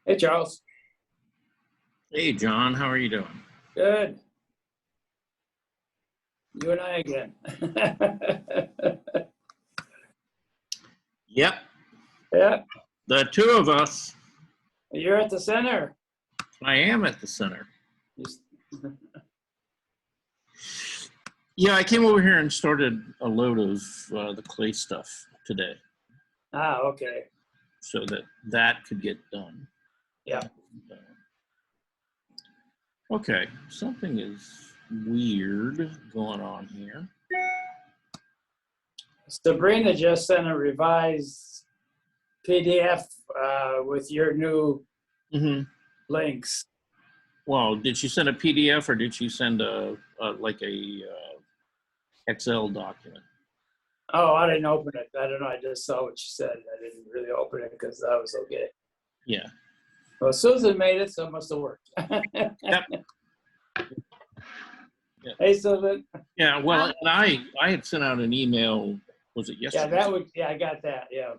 Hey, Charles. Hey, John, how are you doing? Good. You and I again. Yep, Yeah, the two of us. you're at the center. I am at the center. You s- Yeah, I came over here and started a load of the clay stuff today okay. so that could get done. Yeah. Okay, something is weird going on here. Sabrina just sent a revised PDF with your new Mm-hmm. links. Well, did she send a PDF or did she send a Excel document? Oh, I didn't open it. I don't know. I just saw what she said. I didn't really open it because I was okay. Yeah. Well, Susan made it, so it must have worked. Yep. Yeah. Hey, Susan. Yeah. Well, and I had sent out an email. Was it yesterday? Yeah, I got that. Yeah.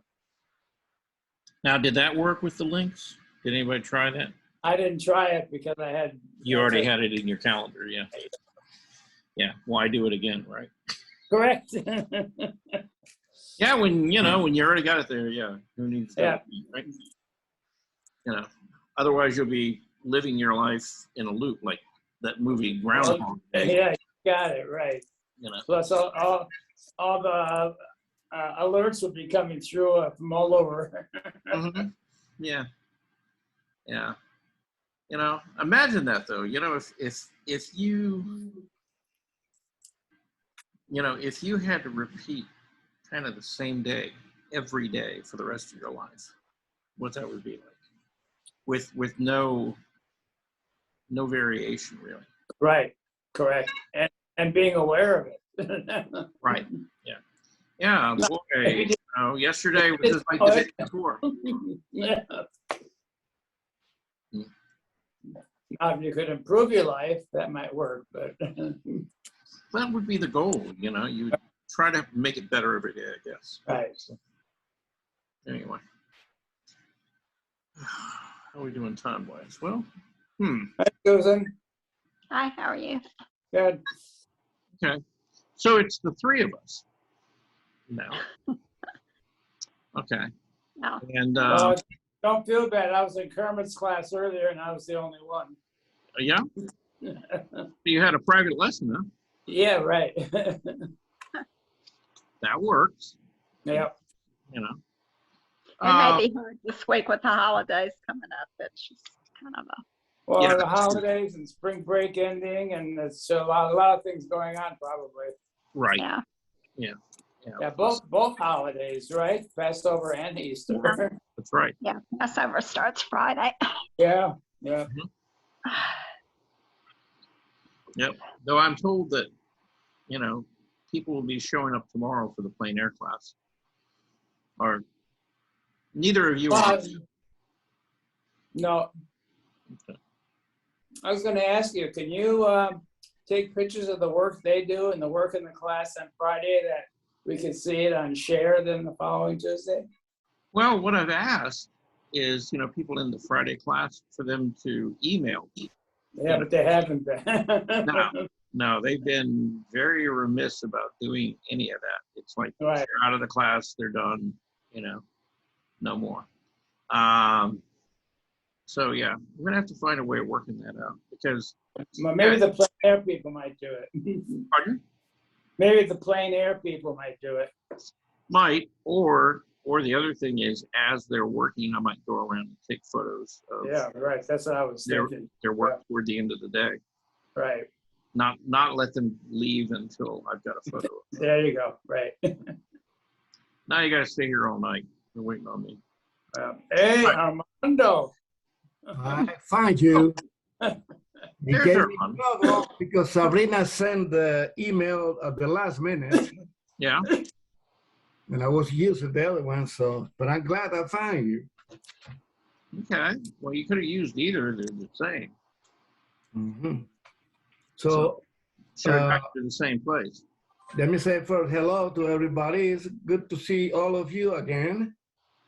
Now, did that work with the links? Did anybody try that? I didn't try it because I had. You already had it in your calendar, yeah. Yeah. Why do it again, right? Correct. Yeah, when you already got it there, yeah. Who needs that? Right? Otherwise you'll be living your life in a loop, like that movie Groundhog Day. Yeah, you got it right. Plus, all the alerts will be coming through from all over. Mm-hmm. Yeah. Yeah. Imagine that though. If you had to repeat kind of the same day every day for the rest of your life, what that would be like, with no variation really. Right. Correct. And being aware of it. Right. Yeah. Yeah. Boy. Yesterday was just like the day before. Yeah. If you could improve your life, that might work, but That would be the goal. You would try to make it better every day, I guess. right. So, anyway, how are we doing time-wise? Well, Hi, Susan. Hi, how are you? Good. okay. So it's the three of us now. Okay. No. And Don't feel bad. I was in Kermit's class earlier, and I was the only one. yeah, you had a private lesson, huh? Yeah, right. That works. Yep. It may be hard this week with the holidays coming up. It's just kind of a. Well, Yeah, the holidays and spring break ending, and it's a lot of things going on, probably. Right. Yeah. Yeah. Yeah, both holidays, right? Passover and Easter. Yeah. That's right. Yeah, Passover starts Friday. Yeah. Yep. Though I'm told that, people will be showing up tomorrow for the plein air class. Or neither of you are. No. Okay. I was going to ask you, can you take pictures of the work they do and the work in the class on Friday that we can see it on Share then the following Tuesday? Well, what I've asked is, people in the Friday class for them to email me. Yeah, but they haven't been. No, they've been very remiss about doing any of that. It's like Right. they're out of the class, they're done, no more. So yeah, we're gonna have to find a way of working that out because. Well, maybe the plein air people might do it. Pardon? Maybe the plein air people might do it. Might, or the other thing is, as they're working, I might go around and take photos of Yeah, right. That's what I was thinking. their work toward the end of the day. Right. Not let them leave until I've got a photo. There you go. Right. Now you got to stay here all night. You're waiting on me. Hey, Armando. I find you. You There's gave your me fun. trouble because Sabrina sent the email at the last minute, Yeah. and I was using the other one. But I'm glad I found you. Okay. Well, you could have used either. They're the same. Mm-hmm. So Back to the same place. let me say first hello to everybody. It's good to see all of you again.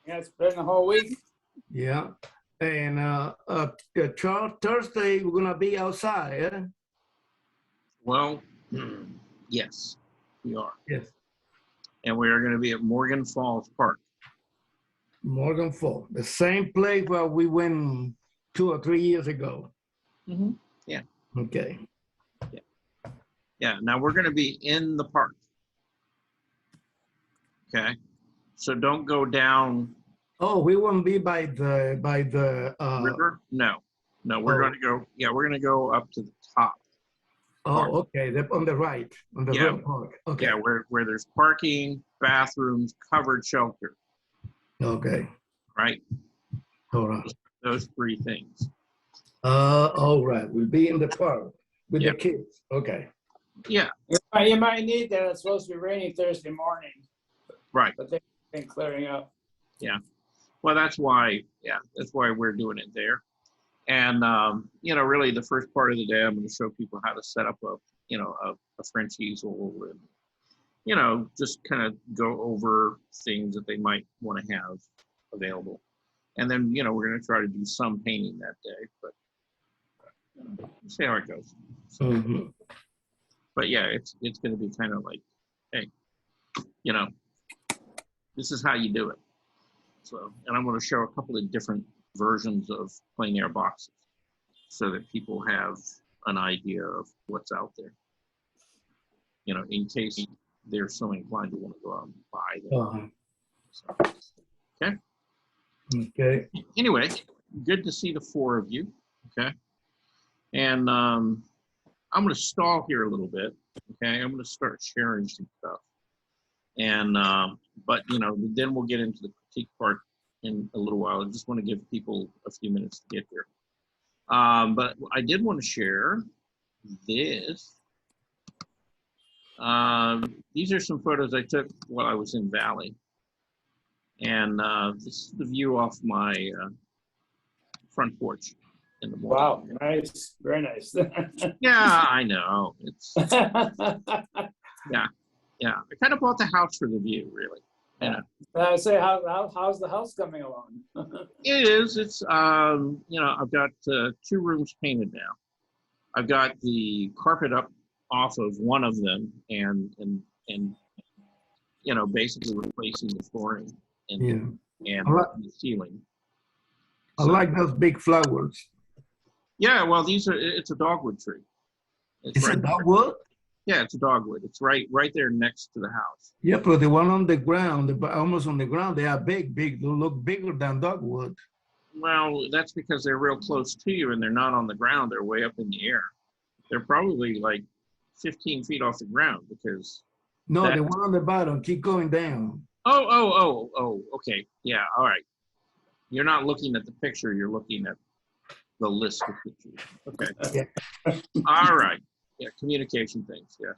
Yeah, it's been the whole week. Yeah. And Thursday, we're gonna be outside, eh? Well, yes, we are. Yes. And we are going to be at Morgan Falls Park. Morgan Fall, the same place where we went 2 or 3 years ago. Yeah. Okay. Yeah. Now we're going to be in the park. Okay. So don't go down Oh, we won't be by the river. No, we're oh. going to go. Yeah, we're going to go up to the top. Oh, okay. On the right, on the Yeah. real park. Okay. Yeah, where there's parking, bathrooms, covered shelter, Okay. right? All right. Those three things. All right. We'll be in the park with Yeah. the kids. Okay. Yeah, You might need that. It's supposed to be raining Thursday morning, right. but they've been clearing up. Well, that's why. Yeah, that's why we're doing it there. And really, the first part of the day, I'm going to show people how to set up a French easel, and just kind of go over things that they might want to have available. And then we're going to try to do some painting that day, but we'll see how it goes. So, Mhm. but yeah, it's going to be kind of like, hey, this is how you do it. So, and I'm going to show a couple of different versions of plein air boxes so that people have an idea of what's out there, in case they're so inclined to want to go out and buy them. So, okay. Okay. Anyway, good to see the four of you. Okay. And I'm going to stall here a little bit. Okay. I'm going to start sharing some stuff. And, but then we'll get into the critique part in a little while. I just want to give people a few minutes to get here. But I did want to share this. These are some photos I took while I was in Valley. And this is the view off my front porch in the morning. Wow, nice, very nice. Yeah, I know. It's yeah. I kind of bought the house for the view, really. I say, how's the house coming along? It is. It's I've got 2 rooms painted now. I've got the carpet up off of one of them, and basically replacing the flooring and the ceiling. I like those big flowers. Yeah, well, it's a dogwood tree. It's a dogwood? Yeah, it's a dogwood. It's right there next to the house. Yeah, but the one on the ground, almost on the ground, they are big. They look bigger than dogwood. Well, that's because they're real close to you and they're not on the ground. They're way up in the air. They're probably like 15 feet off the ground because. No, the one on the bottom, keep going down. Oh, okay. Yeah, all right. You're not looking at the picture, you're looking at the list of pictures. Okay. Yeah. All right. Yeah, communication things, yeah.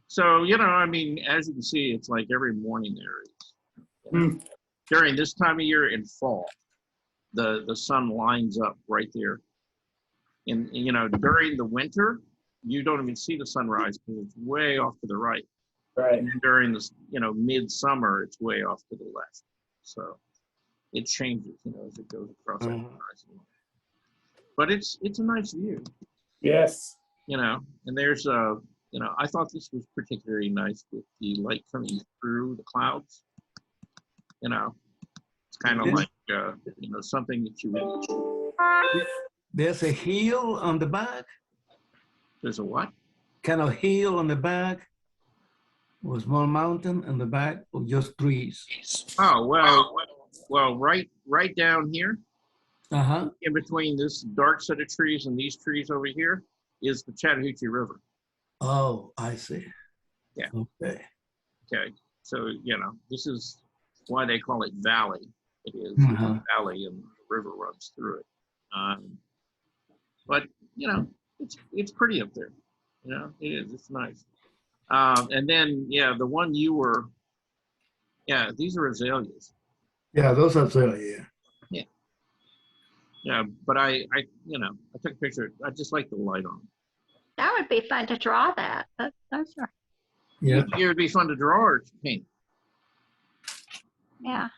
So, as you can see, it's like every morning there is. During this time of year in fall, the sun lines up right there. And, during the winter, you don't even see the sunrise because it's way off to the right. Right. And during this, midsummer, it's way off to the left. So it changes, as it goes across that horizon. But it's a nice view. Yes. And there's I thought this was particularly nice with the light coming through the clouds. It's kind of like something that you would. There's a hill on the back. There's a what? Kind of hill on the back. A small mountain on the back, or just trees. Oh well, right down here. In between this dark set of trees and these trees over here is the Chattahoochee River. Oh, I see. Yeah. Okay. Okay. So, this is why they call it Valley. It is a valley and the river runs through it. But, it's pretty up there. It is. It's nice. And then, the one you were, these are azaleas. Yeah, those are azaleas. Yeah, but I took a picture. I just like the light on them. That would be fun to draw that. Those are, Yeah. It would be fun to draw or to paint. yeah.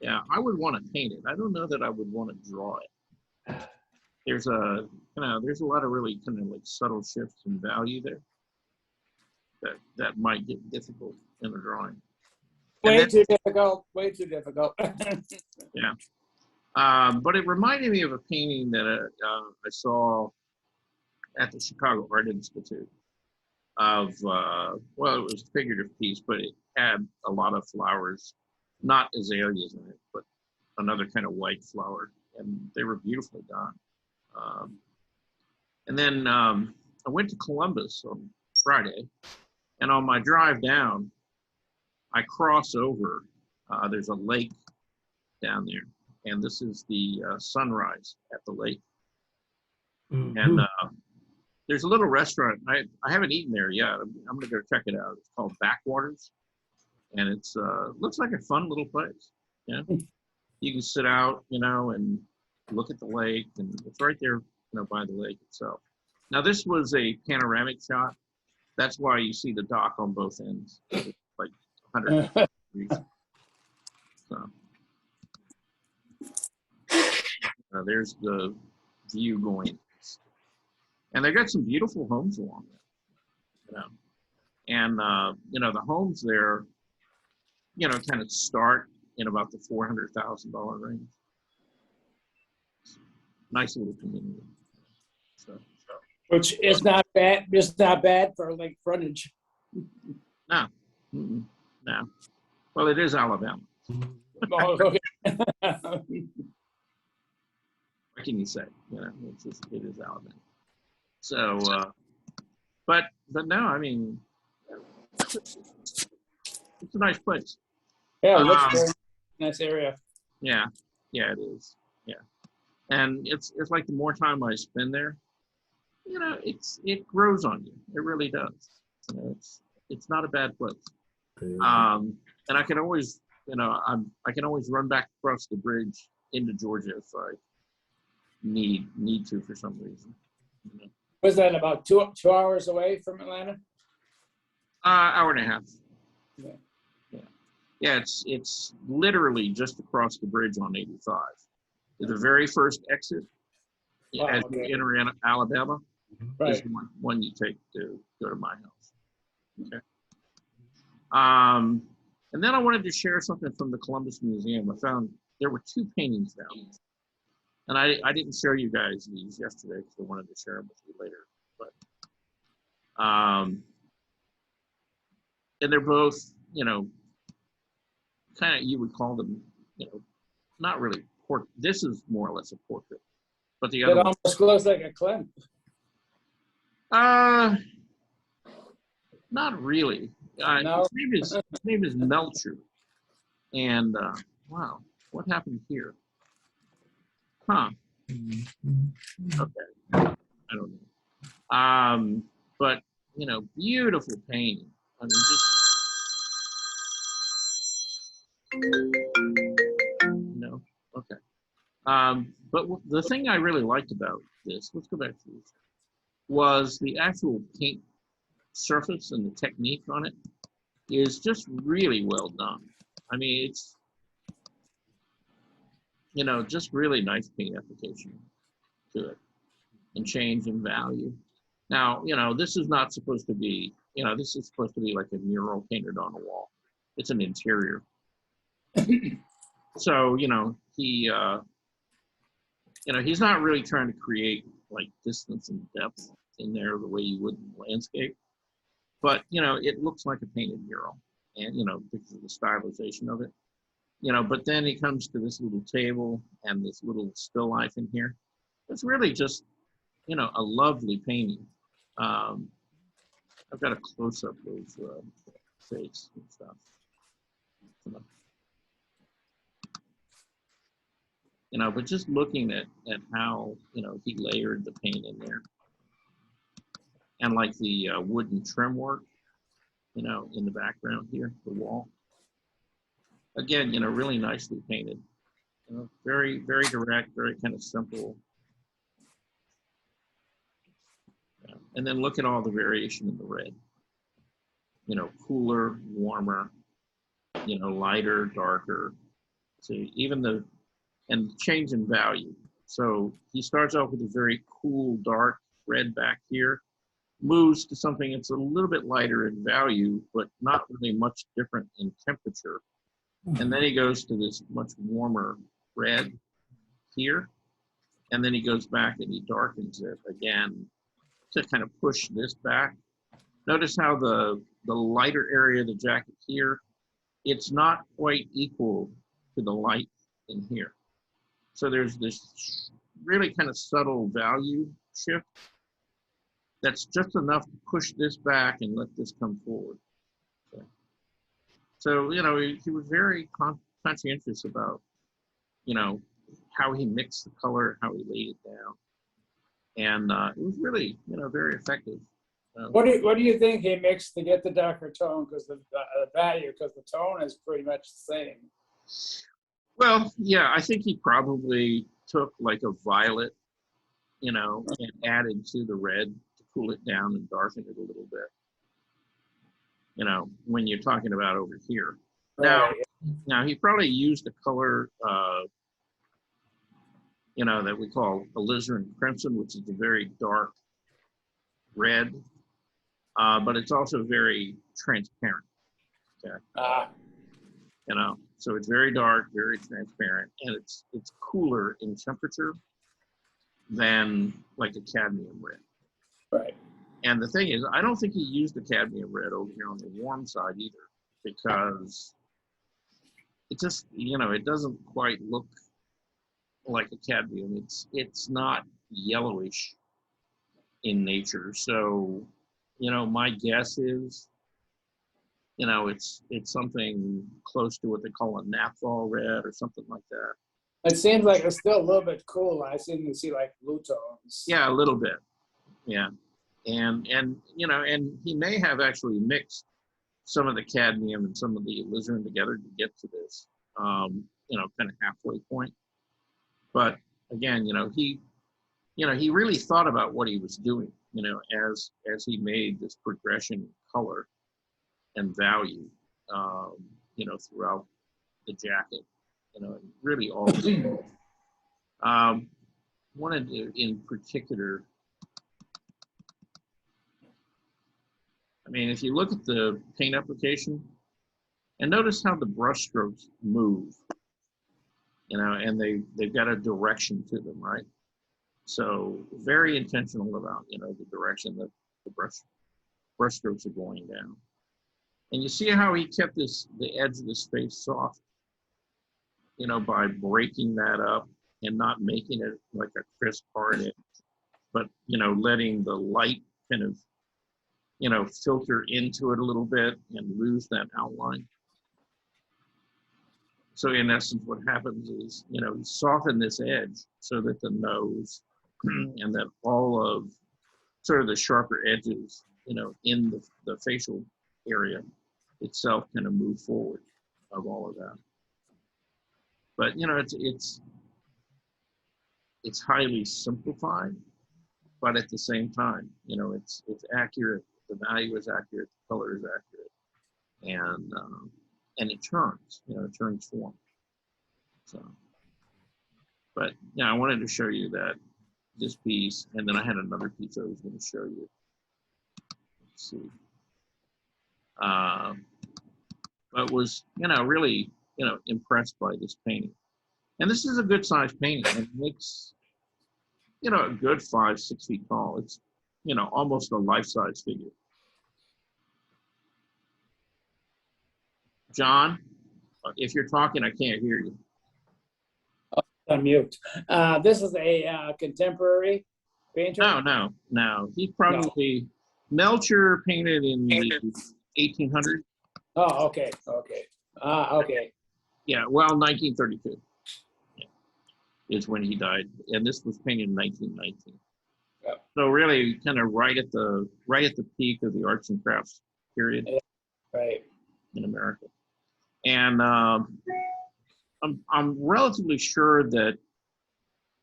Yeah, I would want to paint it. I don't know that I would want to draw it. There's there's a lot of really kind of like subtle shifts in value there that might get difficult in a drawing. Way then- too difficult, way too difficult. Yeah. But it reminded me of a painting that I saw at the Chicago Art Institute of, well, it was a figurative piece, but it had a lot of flowers, not azaleas in it, but another kind of white flower, and they were beautifully done. And then I went to Columbus on Friday, and on my drive down, I cross over. There's a lake down there, and this is the sunrise at the lake. And there's a little restaurant. I haven't eaten there yet. I'm gonna go check it out. It's called Backwaters, and it's looks like a fun little place. Yeah, you can sit out, and look at the lake, and it's right there, by the lake itself. Now this was a panoramic shot. That's why you see the dock on both ends, it's like 100 degrees. So there's the view going. And they got some beautiful homes along there, And, the homes there, kind of start in about the $400,000 range. Nice little community. So. Which is not bad, just not bad for lake frontage. No. No. Well, it is Alabama. Oh, okay. What can you say? It is Alabama. So, but no, I mean, it's a nice place. Yeah, it looks very nice area. Yeah, it is. Yeah, and it's like the more time I spend there, it grows on you. It really does. It's not a bad place. And I can always, I can always run back across the bridge into Georgia if I need to for some reason. Was that about two hours away from Atlanta? Hour and a half. Yeah. It's literally just across the bridge on 85. The very first exit as you enter in Alabama is Right. one you take to go to my house. Okay. And then I wanted to share something from the Columbus Museum. I found there were two paintings down there. And I didn't show you guys these yesterday because I wanted to share them with you later. But and they're both, kind of, you would call them, not really portrait. This is more or less a portrait, but the It other one, almost looks like a Klimt. not really. No? His name is Melcher, and wow, what happened here? Huh? Okay, I don't know. But beautiful painting. I mean, just okay. But the thing I really liked about this, let's go back to this, was the actual paint surface and the technique on it is just really well done. I mean, it's just really nice paint application to it and change in value. Now, this is not supposed to be, this is supposed to be like a mural painted on a wall. It's an interior. So, he, he's not really trying to create like distance and depth in there the way you would in landscape. But, it looks like a painted mural and, because of the stylization of it. But then he comes to this little table and this little still life in here. It's really just, a lovely painting. I've got a close up of his face and stuff. But just looking at how, he layered the paint in there. And like the wooden trim work, in the background here, the wall. Again, really nicely painted. Very, very direct, very kind of simple. And then look at all the variation in the red. Cooler, warmer, lighter, darker. See, even and change in value. So he starts off with a very cool, dark red back here, moves to something that's a little bit lighter in value, but not really much different in temperature. And then he goes to this much warmer red here. And then he goes back and he darkens it again to kind of push this back. Notice how the lighter area of the jacket here, it's not quite equal to the light in here. So there's this really kind of subtle value shift that's just enough to push this back and let this come forward. So you know, he was very conscientious about, you know, how he mixed the color, how he laid it down. And it was really, you know, very effective. What do you think he mixed to get the darker tone? Because the value, because the tone is pretty much the same. Well, yeah, I think he probably took like a violet, you know, and added to the red to cool it down and darken it a little bit. You know, when you're talking about over here. Right. Now he probably used a color, you know, that we call alizarin crimson, which is a very dark red, but it's also very transparent. Okay. You know, so it's very dark, very transparent, and it's cooler in temperature than like a cadmium red. Right. And the thing is, I don't think he used the cadmium red over here on the warm side either, because it just, you know, it doesn't quite look like a cadmium. It's not yellowish in nature. So, you know, my guess is, you know, it's something close to what they call a naphthol red or something like that. It seems like it's still a little bit cool. I seem to see like blue tones. Yeah, a little bit. Yeah. And you know, and he may have actually mixed some of the cadmium and some of the alizarin together to get to this, you know, kind of halfway point. But again, you know, he really thought about what he was doing, you know, as he made this progression in color and value, you know, throughout the jacket, you know, and really all. Wanted to, in particular, I mean, if you look at the paint application, and notice how the brush strokes move, you know, and they've got a direction to them, right? So very intentional about, you know, the direction that the brush strokes are going down. And you see how he kept the edge of this face soft, you know, by breaking that up and not making it like a crisp hard edge, but, you know, letting the light kind of, you know, filter into it a little bit and lose that outline. So in essence, what happens is, you know, soften this edge so that the nose and that all of sort of the sharper edges, you know, in the facial area itself kind of move forward of all of that. But, you know, it's highly simplified, but at the same time, you know, it's accurate. The value is accurate. The color is accurate, and it turns. You know, it turns form. So, but yeah, I wanted to show you this piece, and then I had another piece I was going to show you. Let's see. But was, you know, really, you know, impressed by this painting. And this is a good sized painting. It makes, you know, a good 5-6 feet tall. It's, you know, almost a life-size figure. John, if you're talking, I can't hear you. On mute. This is a contemporary painter? No. He probably, Melcher painted in the 1800s. Oh, okay. Okay. Yeah, well, 1932 is when he died, and this was painted in 1919. Yep. So really, kind of right at the peak of the arts and crafts period, Right. in America. And I'm relatively sure that,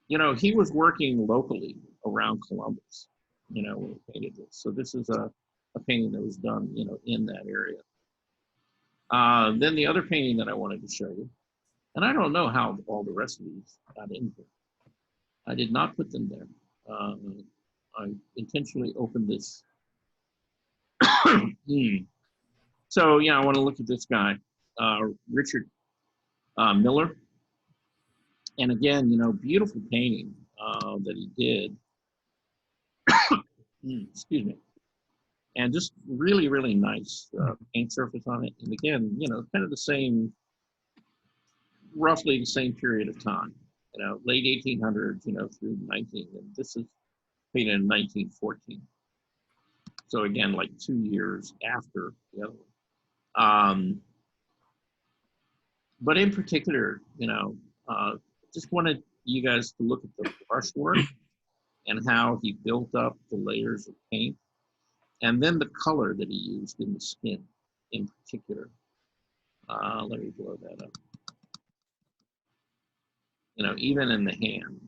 you know, he was working locally around Columbus, you know, when he painted this. So this is a painting that was done, you know, in that area. Then the other painting that I wanted to show you And I don't know how all the rest of these got in here. I did not put them there. I intentionally opened this. So yeah, I want to look at this guy, Richard Miller. And again, you know, beautiful painting that he did. Excuse me. And just really, really nice paint surface on it. And again, you know, kind of the same, roughly the same period of time, you know, late 1800s, you know, through 19, and this is painted in 1914. So again, like 2 years after the other one. But in particular, you know, just wanted you guys to look at the brushwork and how he built up the layers of paint, and then the color that he used in the skin in particular. Let me blow that up. You know, even in the hand.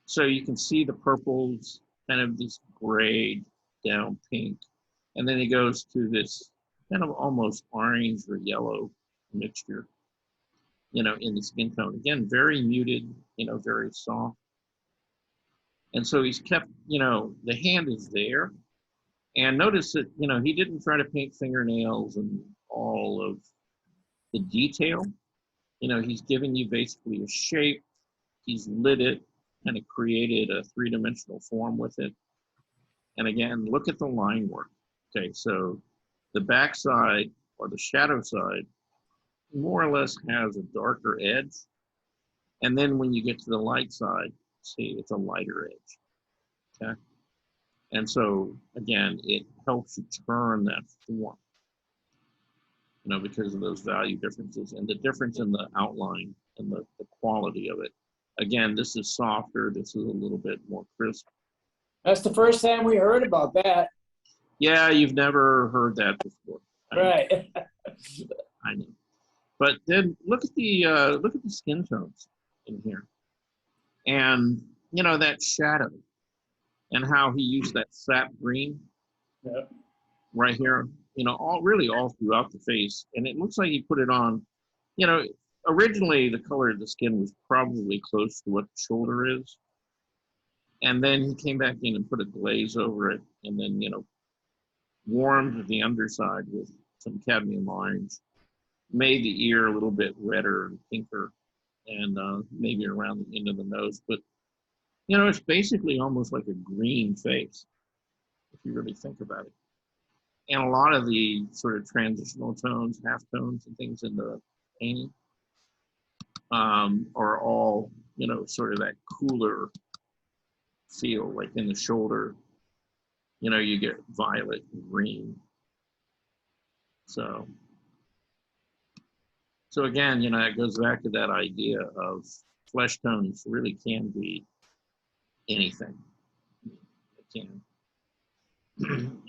So you can see the purples, kind of this grayed down pink. And then he goes to this kind of almost orange or yellow mixture, you know, in the skin tone. Again, very muted, you know, very soft. And so he's kept, you know, the hand is there. And notice that, you know, he didn't try to paint fingernails and all of the detail. You know, he's given you basically a shape. He's lit it, kind of created a three-dimensional form with it. And again, look at the line work. Okay, so the back side or the shadow side more or less has a darker edge. And then when you get to the light side, see, it's a lighter edge. Okay. And so again, it helps you turn that form, you know, because of those value differences and the difference in the outline and the quality of it. Again, this is softer. This is a little bit more crisp. That's the first time we heard about that. Yeah, you've never heard that before. Right. I know. But then look at the skin tones in here, and you know that shadow, and how he used that sap green Yep. right here. You know, all throughout the face, and it looks like he put it on. You know, originally the color of the skin was probably close to what the shoulder is, and then he came back in and put a glaze over it, and then, you know, warmed the underside with some cadmium orange, made the ear a little bit redder and pinker, and maybe around the end of the nose. But, you know, it's basically almost like a green face, if you really think about it. And a lot of the sort of transitional tones, half tones and things in the painting are all, you know, sort of that cooler feel, like in the shoulder, you know, you get violet and green. So again, you know, it goes back to that idea of flesh tones really can be anything. It can.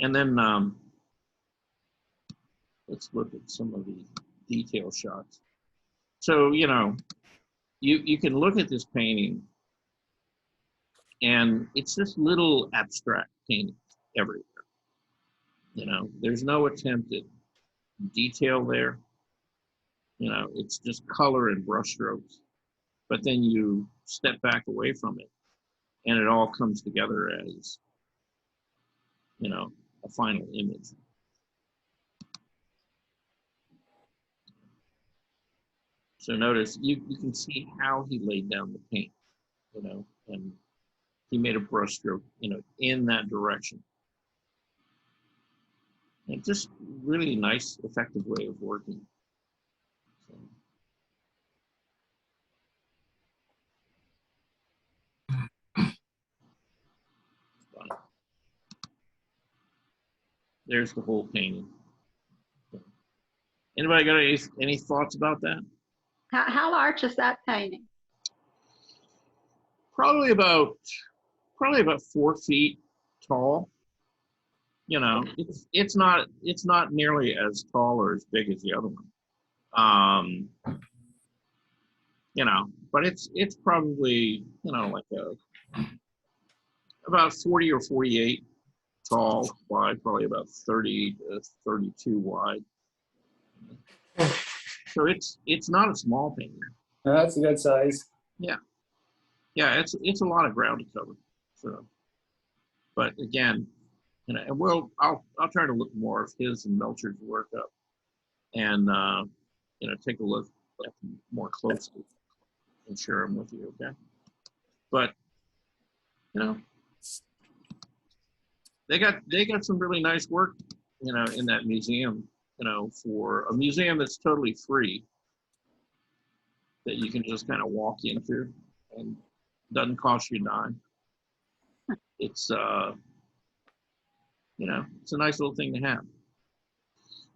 And then let's look at some of the detail shots. So, you know, you can look at this painting and it's just little abstract paintings everywhere. You know, there's no attempt at detail there. You know, it's just color and brush strokes. But then you step back away from it and it all comes together as, you know, a final image. So notice, you can see how he laid down the paint, you know, and he made a brush stroke, you know, in that direction. And just really nice, effective way of working. So, there's the whole painting. Anybody got any thoughts about that? How large is that painting? Probably about 4 feet tall. You know, it's not nearly as tall or as big as the other one. You know, but it's probably, you know, like about 40 or 48 tall, wide, probably about 30 to 32 wide. So it's not a small painting. That's a good size. Yeah, it's a lot of ground to cover. So, but again, and I'll try to look more of his and Melcher's work up, and take a look at them more closely and share them with you. Okay, but they got some really nice work, in that museum, for a museum that's totally free, that you can just kind of walk into and doesn't cost you a dime. It's it's a nice little thing to have.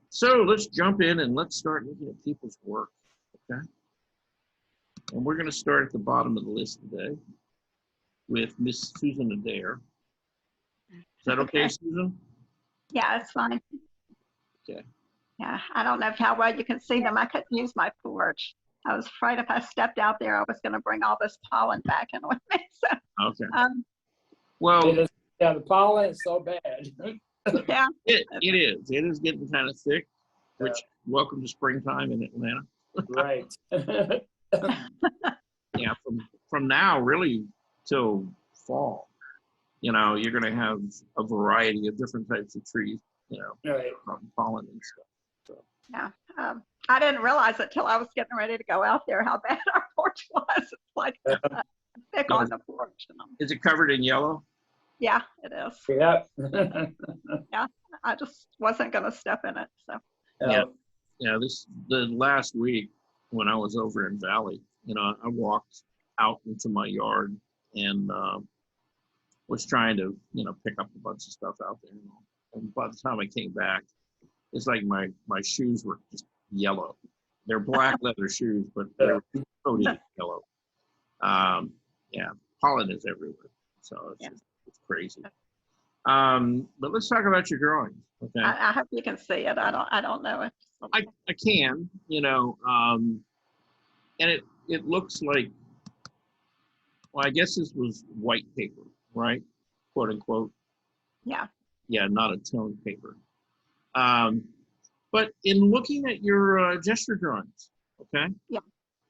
So let's jump in and let's start looking at people's work, okay? And we're going to start at the bottom of the list today with Miss Susan Adair. Is that okay, Susan? Yeah, it's fine. Okay. Yeah, I don't know how well you can see them. I couldn't use my porch. I was afraid if I stepped out there, I was going to bring all this pollen back in with me. So, Okay. It is, yeah, the pollen is so bad. yeah. It is. It is getting kind of thick, which welcome to springtime in Atlanta. Right. Yeah, from now really till fall, you're going to have a variety of different types of trees, Right. pollen and stuff. So. Yeah. I didn't realize it till I was getting ready to go out there how bad our porch was. It's like thick on the porch. Is it covered in yellow? Yeah, it is. Yeah. Yeah, I just wasn't going to step in it. So. Yeah. The last week when I was over in Valley, I walked out into my yard and was trying to, pick up a bunch of stuff out there. And by the time I came back, it's like my shoes were just yellow. They're black leather shoes, but they're totally yellow. Pollen is everywhere, so it's crazy. But let's talk about your drawings. Okay. I hope you can see it. I don't know it. I can, and it looks like, well, I guess this was white paper, right? Quote unquote. Yeah. Yeah, not a toned paper. But in looking at your gesture drawings, okay? Yeah,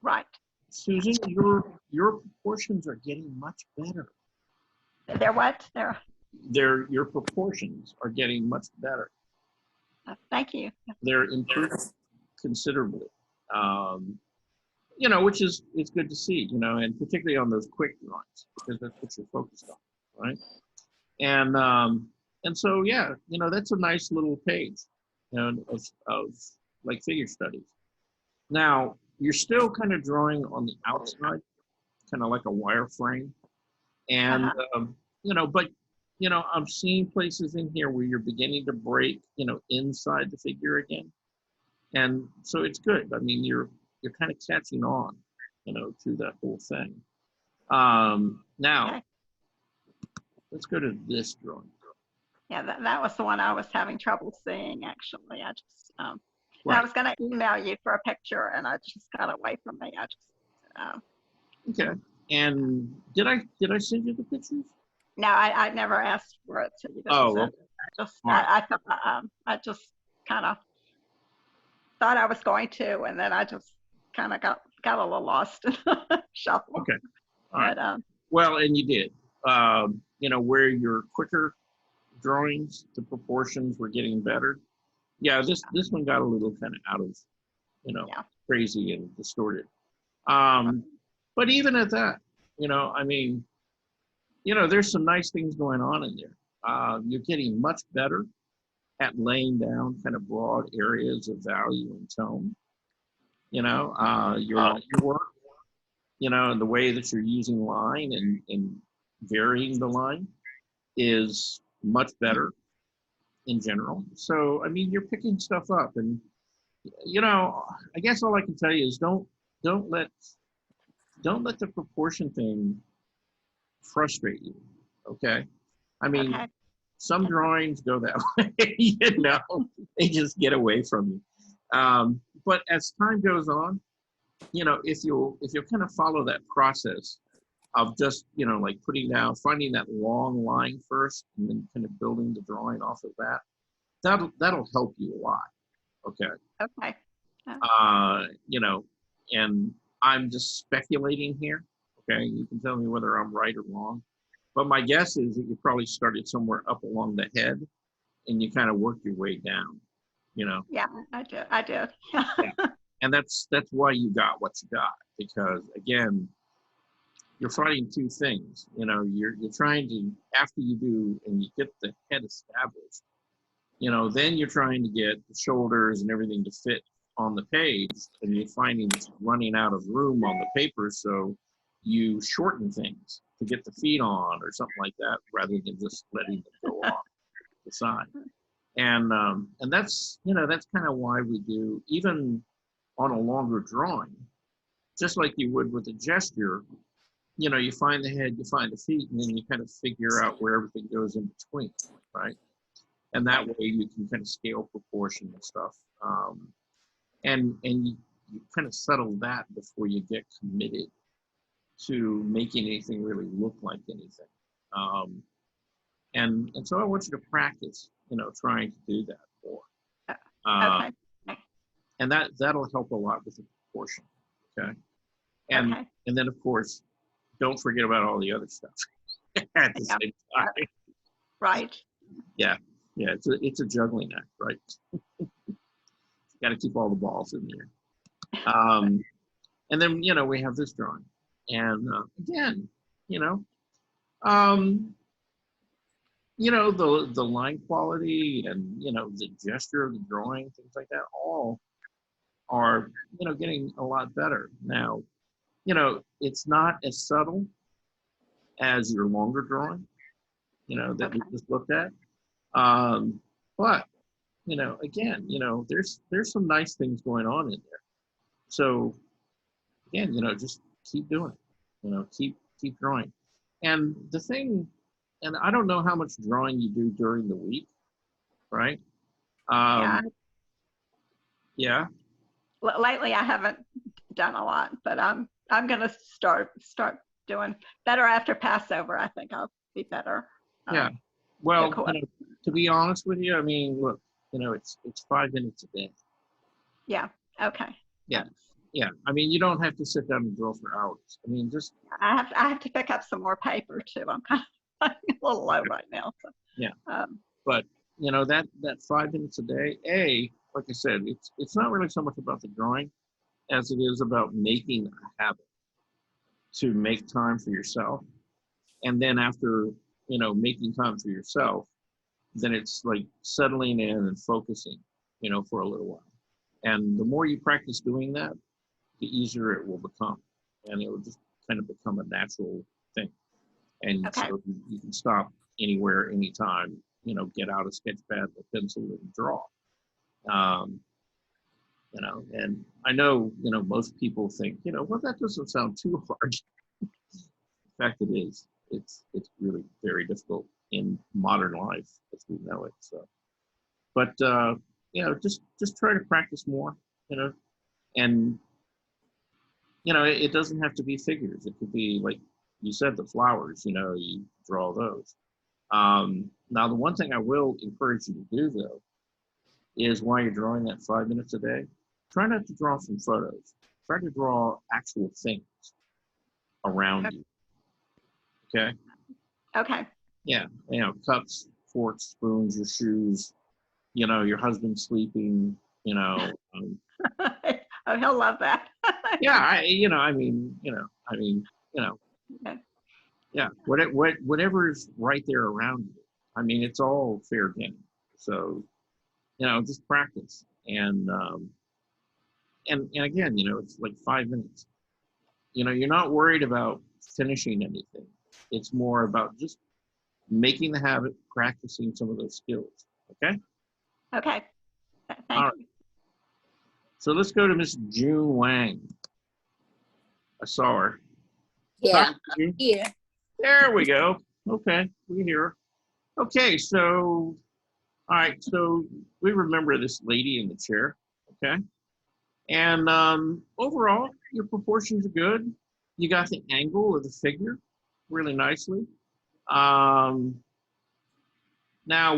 right. Susan, your proportions are getting much better. They're what? Your proportions are getting much better. Thank you. They're improved considerably. Which is it's good to see, and particularly on those quick drawings, because that's what you're focused on, right? And so that's a nice little page, of like figure studies. Now you're still kind of drawing on the outside, kind of like a wireframe, and but I'm seeing places in here where you're beginning to break, inside the figure again, and so it's good. I mean, you're kind of catching on, to that whole thing. Now, let's go to this drawing. Yeah, that was the one I was having trouble seeing, actually. I just, Right. I was going to email you for a picture, and I just got away from me. I just, Okay. And did I send you the pictures? no, I never asked for it, so you didn't Oh, send okay. it. I just kind of thought I was going to, and then I just kind of got a little lost in the shuffle. Okay. All right. But, Well, and you did. Where your quicker drawings, the proportions were getting better. Yeah, this one got a little kind of out of, crazy and distorted. But even at that, there's some nice things going on in there. You're getting much better at laying down kind of broad areas of value and tone. Your work, and the way that you're using line and varying the line is much better in general. So, I mean, you're picking stuff up, and, I guess all I can tell you is don't let the proportion thing frustrate you. Okay. I mean, okay. some drawings go that way, they just get away from you. But as time goes on, if you'll kind of follow that process of just, like finding that long line first and then kind of building the drawing off of that, that'll help you a lot. Okay. Okay. And I'm just speculating here. Okay, you can tell me whether I'm right or wrong. But my guess is that you probably started somewhere up along the head and you kind of worked your way down, you know. Yeah, I did. I did. Yeah. And that's why you got what you got, because again, you're fighting two things. You know, you're trying to, after you do and you get the head established, you know, then you're trying to get the shoulders and everything to fit on the page, and you're finding that you're running out of room on the paper, so you shorten things to get the feet on or something like that, rather than just letting them go off the side. And that's, you know, that's kind of why we do, even on a longer drawing, just like you would with a gesture, you know, you find the head, you find the feet, and then you kind of figure out where everything goes in between, right? And that way you can kind of scale proportion and stuff. And you kind of settle that before you get committed to making anything really look like anything. And so I want you to practice, you know, trying to do that more. Okay. And that'll help a lot with the proportion, okay? And Okay. and then of course, don't forget about all the other stuff at the Yeah. same time. Right. Yeah, it's a juggling act, right? Got to keep all the balls in the air. And then, you know, we have this drawing, and again, you know, the line quality and, you know, the gesture of the drawing, things like that, all are, you know, getting a lot better now. You know, it's not as subtle as your longer drawing, you know, that we just looked at. But, you know, again, you know, there's some nice things going on in there. So again, you know, just keep doing it, you know, keep drawing. And the thing, and I don't know how much drawing you do during the week, right? Yeah. Yeah. Lately, I haven't done a lot, but I'm gonna start doing better after Passover. I think I'll be better. Yeah. Well, cool. you know, to be honest with you, I mean, look, you know, it's 5 minutes a day. Yeah. Okay. Yeah. Yeah. I mean, you don't have to sit down and draw for hours. I mean, just I have to pick up some more paper too. I'm kind of a little low right now. So, yeah. um, But you know, that 5 minutes a day, like I said, it's not really so much about the drawing as it is about making a habit to make time for yourself. And then after, you know, making time for yourself, then it's like settling in and focusing, you know, for a little while. And the more you practice doing that, the easier it will become. And it will just kind of become a natural thing. And Okay. so you can stop anywhere, anytime, you know, get out a sketch pad, a pencil, and draw. You know, and I know, you know, most people think, you know, well, that doesn't sound too hard. In fact, it is. It's really very difficult in modern life as we know it. So, but you know, just try to practice more, you know, and you know, it doesn't have to be figures. It could be like you said, the flowers. You know, you draw those. Now, the one thing I will encourage you to do though is while you're drawing that 5 minutes a day, try not to draw from photos. Try to draw actual things around you. Okay. okay. Yeah, you know, cups, forks, spoons, your shoes, you know, your husband sleeping, you know. Oh, he'll love that. Yeah, you know, I mean, you know, Okay. yeah, whatever's right there around you. I mean, it's all fair game. So, you know, just practice. And again, you know, it's like 5 minutes. You know, you're not worried about finishing anything. It's more about just making the habit, practicing some of those skills. Okay. Okay. All Thank right. you. So let's go to Miss June Wang. I saw her. Yeah, Hi, June. here. There we go. Okay, we hear her. Okay, so, all right, so we remember this lady in the chair, okay? And overall, your proportions are good. You got the angle of the figure really nicely. Now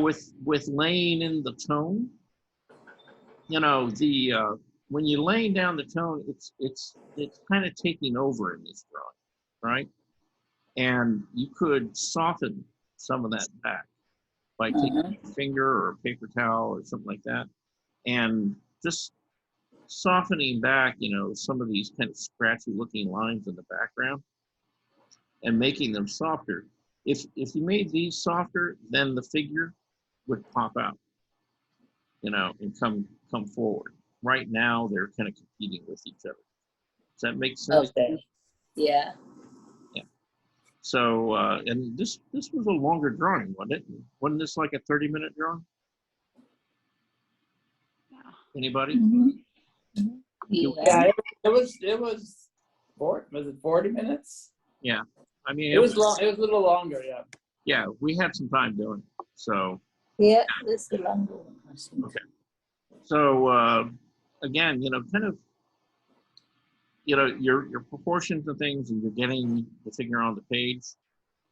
with laying in the tone, you know, the when you're laying down the tone, it's kind of taking over in this drawing, right? And you could soften some of that back by taking a finger or a paper towel or something like that, and just softening back, you know, some of these kind of scratchy looking lines in the background and making them softer. If you made these softer, then the figure would pop out, you know, and come forward. Right now, they're kind of competing with each other. Does that make sense? Okay. Yeah. Yeah. So, and this was a longer drawing, wasn't it? Wasn't this like a 30-minute drawing? Yeah. Anybody? Yeah. Yeah, it was was it 40 minutes? Yeah. I mean, It was long. It was a little longer, yeah. Yeah, we had some time doing it. So, Yeah, this is the longer one. I think. okay. So, again, you know, kind of, you know, your proportions and things, and you're getting the figure on the page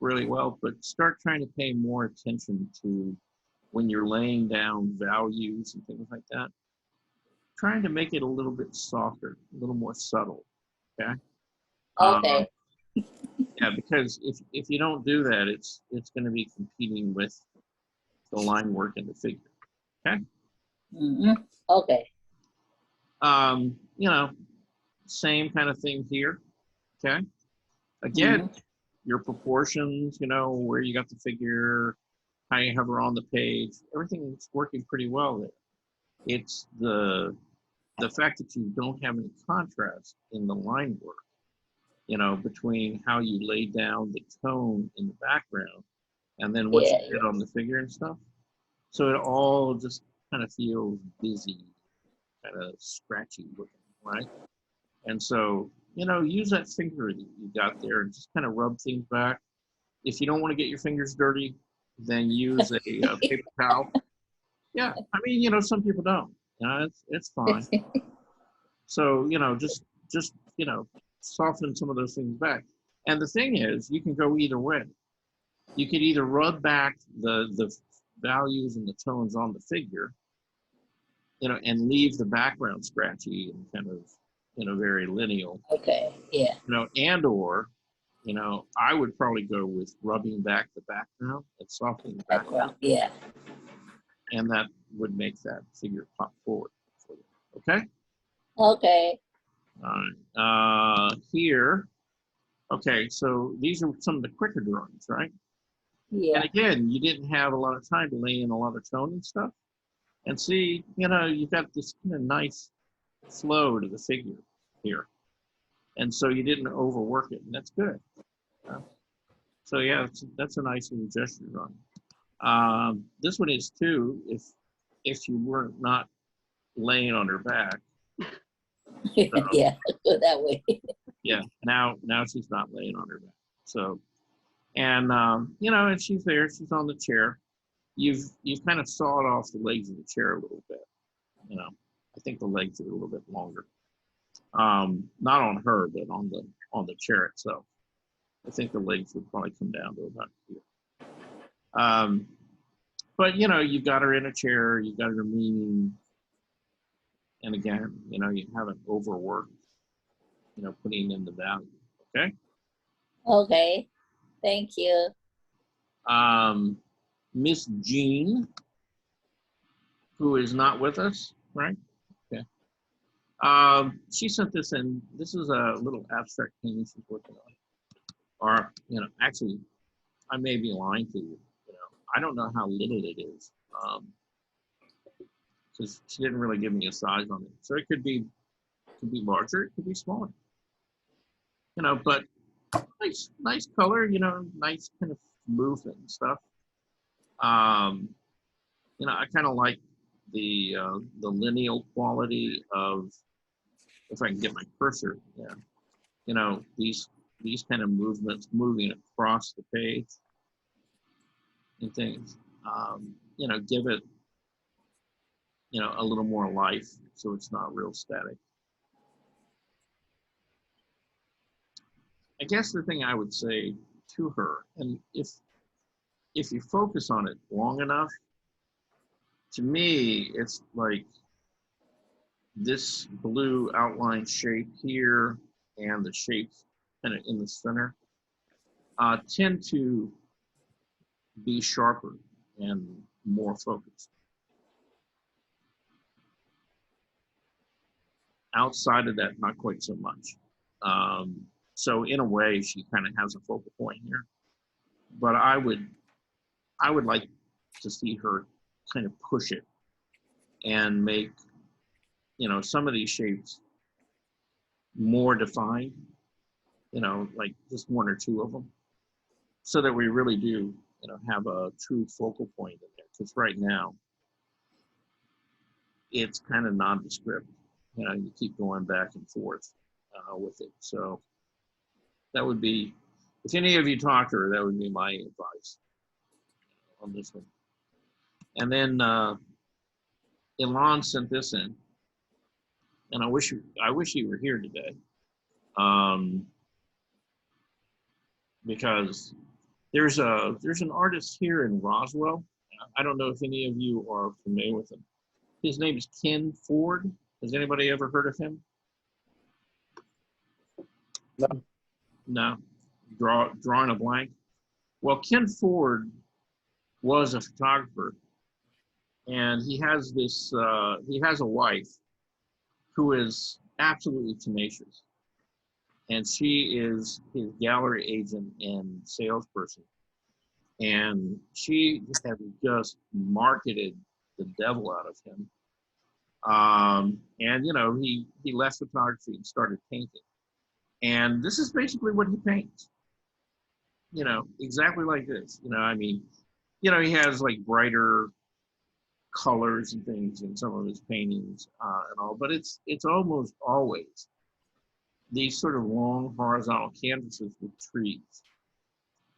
really well, but start trying to pay more attention to when you're laying down values and things like that. Trying to make it a little bit softer, a little more subtle. Okay. Okay. Yeah, because if you don't do that, it's going to be competing with the line work and the figure. Okay. Okay. You know, same kind of thing here. Okay. Again, your proportions, you know, where you got the figure, how you have her on the page, everything's working pretty well there. It's the fact that you don't have any contrast in the line work, you know, between how you lay down the tone in the background and then what you did on the figure and stuff. So it all just kind of feels busy, kind of scratchy looking, right? And so, you know, use that finger that you got there and just kind of rub things back. If you don't want to get your fingers dirty, then use a paper towel. Yeah, I mean, you know, some people don't. You know, it's fine. So, you know, just you know, soften some of those things back. And the thing is, you can go either way. You could either rub back the values and the tones on the figure, you know, and leave the background scratchy and kind of, you know, very lineal. Okay. Yeah. You know, and or, you know, I would probably go with rubbing back the background and softening the background. Yeah. And that would make that figure pop forward for you. Okay? Okay. All right. Here, okay, so these are some of the quicker drawings, right? Yeah. And again, you didn't have a lot of time to lay in a lot of tone and stuff. And see, you know, you've got this kind of nice flow to the figure here. And so you didn't overwork it, and that's good. So yeah, that's a nice little gesture drawing. This one is too, if you were not laying on her back. So, Yeah. Go that way. yeah, now she's not laying on her back. So, and you know, and she's there, she's on the chair. You've kind of sawed off the legs of the chair a little bit. You know, I think the legs are a little bit longer. Not on her, but on the chair itself. I think the legs would probably come down to about here. But you know, you've got her in a chair, you've got her leaning, and again, you know, you haven't overworked, you know, putting in the value. Okay. Okay. Thank you. Miss Jean, who is not with us, right? Okay. She sent this in. This is a little abstract painting she's working on. Or, you know, actually, I may be lying to you. You know, I don't know how little it is. Because she didn't really give me a size on it. So it could be larger, it could be smaller. You know, but nice color, you know, nice kind of movement and stuff. You know, I kind of like the lineal quality of, if I can get my cursor, yeah, you know, these kind of movements moving across the page and things, you know, give it, you know, a little more life, so it's not real static. I guess the thing I would say to her, and if you focus on it long enough, to me, it's like this blue outline shape here and the shapes kind of in the center tend to be sharper and more focused. Outside of that, not quite so much. So in a way, she kind of has a focal point here. But I would like to see her kind of push it and make, some of these shapes more defined, like just one or two of them, so that we really do, have a true focal point in there. Because right now, it's kind of nondescript. You keep going back and forth with it. So that would be, if any of you talk to her, that would be my advice on this one. And then Elon sent this in, and I wish you were here today, because there's an artist here in Roswell. I don't know if any of you are familiar with him. His name is Ken Ford. Has anybody ever heard of him? No. Drawing a blank. Well, Ken Ford was a photographer, and he has this. He has a wife who is absolutely tenacious, and she is his gallery agent and salesperson, and she has just marketed the devil out of him. And he left photography and started painting, and this is basically what he paints. Exactly like this. He has like brighter colors and things in some of his paintings and all, but it's almost always these sort of long horizontal canvases with trees.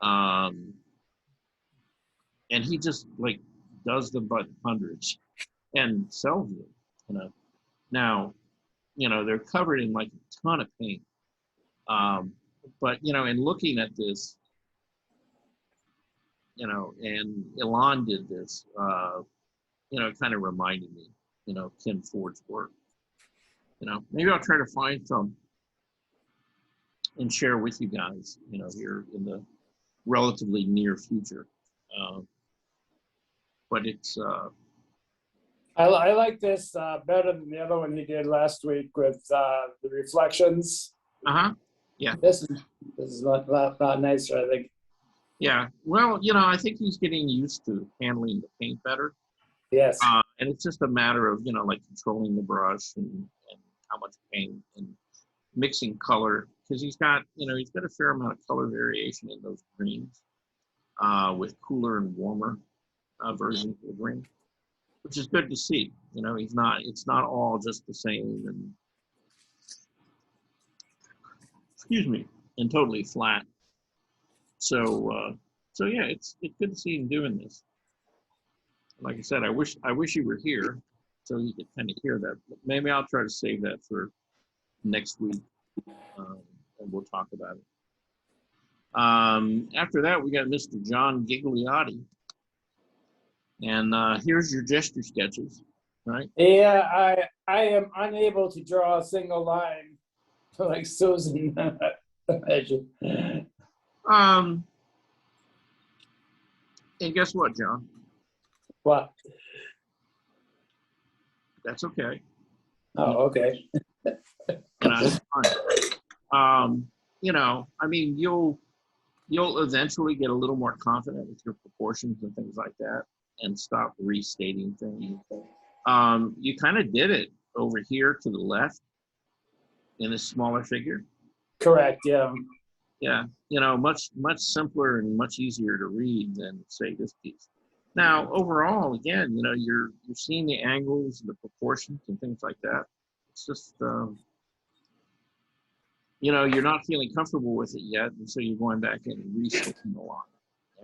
And he just like does them by the hundreds and sells them. Now, they're covered in like a ton of paint. But in looking at this, and Elon did this, it kind of reminded me, Ken Ford's work. Maybe I'll try to find some and share with you guys, here in the relatively near future. But it's. I like this better than the other one he did last week with the reflections. Yeah. This is a lot nicer, I think. Yeah. Well, I think he's getting used to handling the paint better. Yes. And it's just a matter of, like controlling the brush and how much paint and mixing color, because he's got a fair amount of color variation in those greens with cooler and warmer versions of the green, which is good to see. It's not all just the same and, and totally flat. So yeah, it's good to see him doing this. Like I said, I wish you were here so you could kind of hear that. But maybe I'll try to save that for next week, and we'll talk about it. After that, we got Mr. John Gigliotti, and here's your gesture sketches, right? Yeah, I am unable to draw a single line like Susan. And guess what, John? What? That's okay. Oh, okay. And I'm fine. You'll eventually get a little more confident with your proportions and things like that, and stop restating things. You kind of did it over here to the left in a smaller figure. Correct. Yeah. Yeah, much simpler and much easier to read than say this piece. Now, overall, again, you're seeing the angles and the proportions and things like that. It's just, you're not feeling comfortable with it yet, and so you're going back in and restating a lot.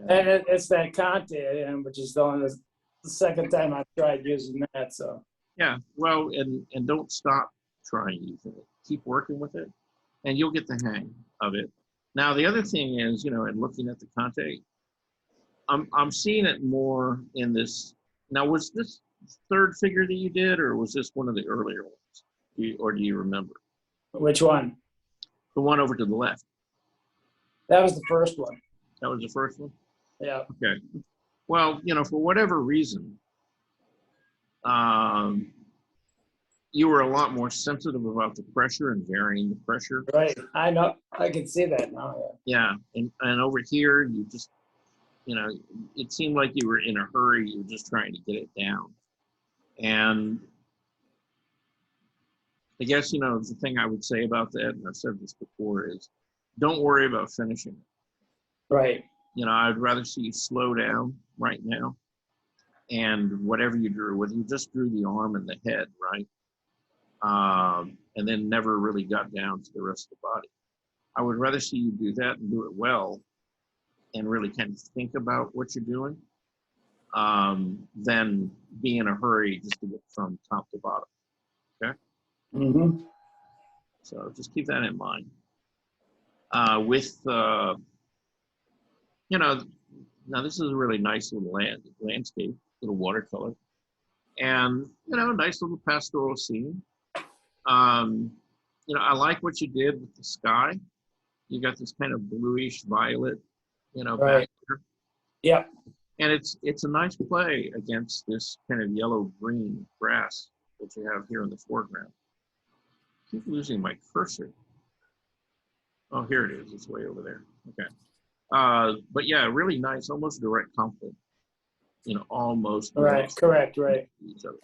And it's that Conte, which is the second time I've tried using that. So. Yeah, well, and don't stop trying using it. Keep working with it, and you'll get the hang of it. Now, the other thing is, in looking at the Conte, I'm seeing it more in this. Now, was this third figure that you did, or was this one of the earlier ones? Or do you remember? Which one? The one over to the left. That was the first one. That was the first one? Yeah. Okay. Well, for whatever reason, you were a lot more sensitive about the pressure and varying the pressure. Right. I know. I can see that now. Yeah. And over here, you just, it seemed like you were in a hurry. You were just trying to get it down. And I guess, the thing I would say about that, and I've said this before, is don't worry about finishing it. Right. I'd rather see you slow down right now. And whatever you drew, whether you just drew the arm and the head, right? And then never really got down to the rest of the body. I would rather see you do that and do it well and really kind of think about what you're doing than be in a hurry just to get from top to bottom. Okay? Mm-hmm. So just keep that in mind. Now this is a really nice little landscape, little watercolor, and nice little pastoral scene. I like what you did with the sky. You got this kind of bluish violet, Right. back there. Yeah. And it's a nice play against this kind of yellow green grass that you have here in the foreground. I keep losing my cursor. Oh, here it is. It's way over there. Okay. But yeah, really nice, almost direct conflict. Almost. Right. Correct. Right. Each other.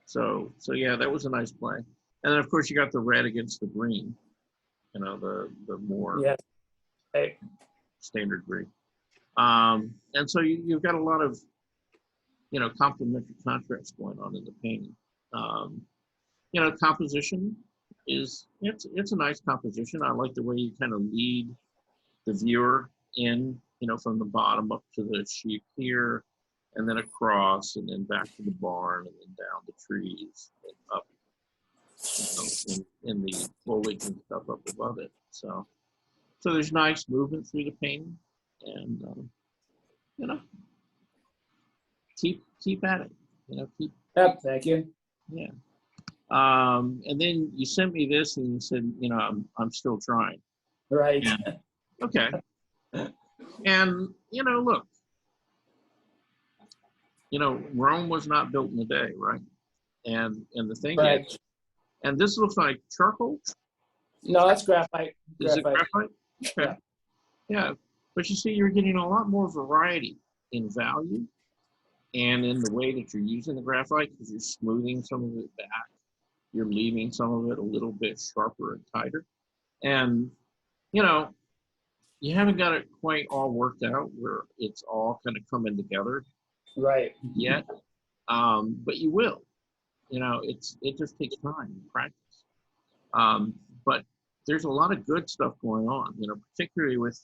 So yeah, that was a nice play. And then of course you got the red against the green. The more Yeah. Right. standard green. And so you've got a lot of complementary contrast going on in the painting. Composition is it's a nice composition. I like the way you kind of lead the viewer in, from the bottom up to the sheep here, and then across, and then back to the barn, and then down the trees, and up in the foliage and stuff up above it. So there's nice movement through the painting, and keep at it. Keep. Yep. Thank you. Yeah. And then you sent me this, and you said, I'm still trying. Right. Yeah. Okay. And look, Rome was not built in a day, right? And the thing Right. is, and this looks like charcoal. No, that's graphite. Is it graphite? Okay. Yeah. But you see, you're getting a lot more variety in value and in the way that you're using the graphite, because you're smoothing some of it back. You're leaving some of it a little bit sharper and tighter. And, you haven't got it quite all worked out where it's all kind of coming together Right. yet. But you will. It just takes time and practice. But there's a lot of good stuff going on, particularly with,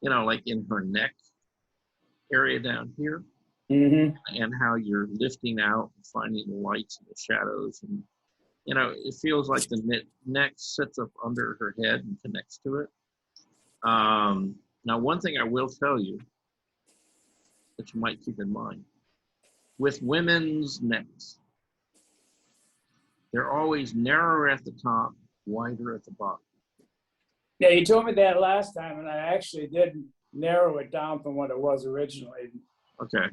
like in her neck area down here, Mm-hmm. and how you're lifting out and finding the lights and the shadows. And, it feels like the neck sits up under her head and connects to it. Now, one thing I will tell you that you might keep in mind, with women's necks, they're always narrower at the top, wider at the bottom. Yeah, you told me that last time, and I actually did narrow it down from what it was originally. Okay.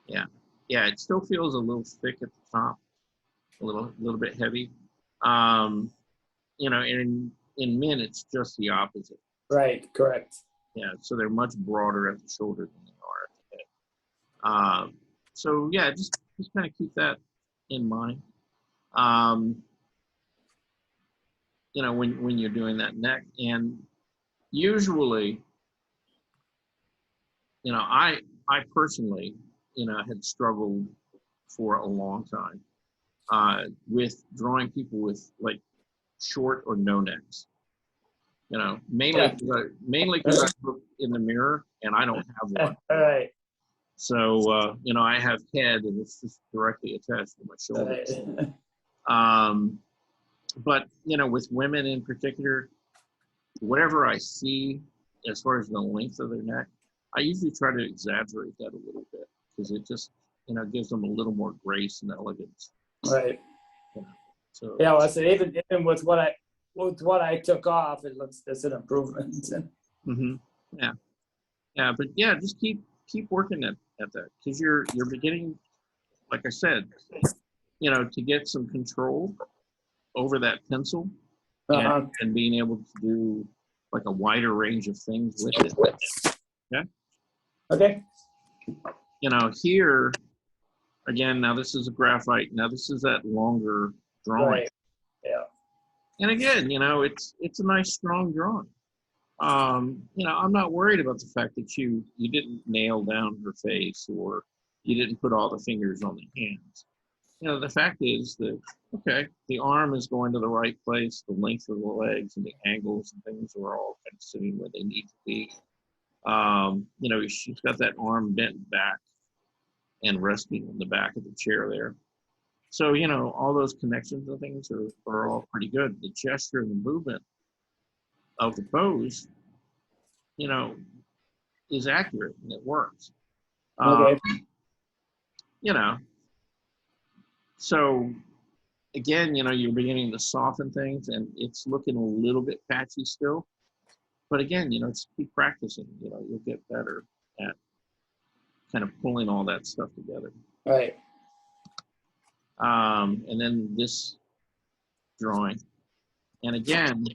Yeah. Yeah, it still feels a little thick at the top, a little bit heavy. And in men, it's just the opposite. Right. Correct. Yeah, so they're much broader at the shoulder than they are at the head. So yeah, just kind of keep that in mind. When you're doing that neck, and usually, I personally, had struggled for a long time with drawing people with like short or no necks. Mainly because I look in the mirror and I don't have one. All right. So I have head, and it's just directly attached to my shoulders. Right. But with women in particular, whatever I see as far as the length of their neck, I usually try to exaggerate that a little bit, because it just gives them a little more grace and elegance. Right. So Yeah, well, I said, even with what I took off, it's an improvement. mhm, yeah, yeah, but yeah, just keep working at that because you're beginning, like I said, to get some control over that pencil Uh-huh. and being able to do like a wider range of things with it. Okay. Okay, Here again, now this is a graphite. Now this is that longer drawing. right, yeah, And again, it's a nice strong drawing. I'm not worried about the fact that you didn't nail down her face or you didn't put all the fingers on the hands. The fact is that, okay, the arm is going to the right place, the length of the legs and the angles and things are all kind of sitting where they need to be. She's got that arm bent back and resting in the back of the chair there. So, all those connections and things are all pretty good. The gesture and the movement of the pose, is accurate and it works. okay, You know, so again, you're beginning to soften things and it's looking a little bit patchy still. But again, just keep practicing, you'll get better at kind of pulling all that stuff together. right, And then this drawing. And again,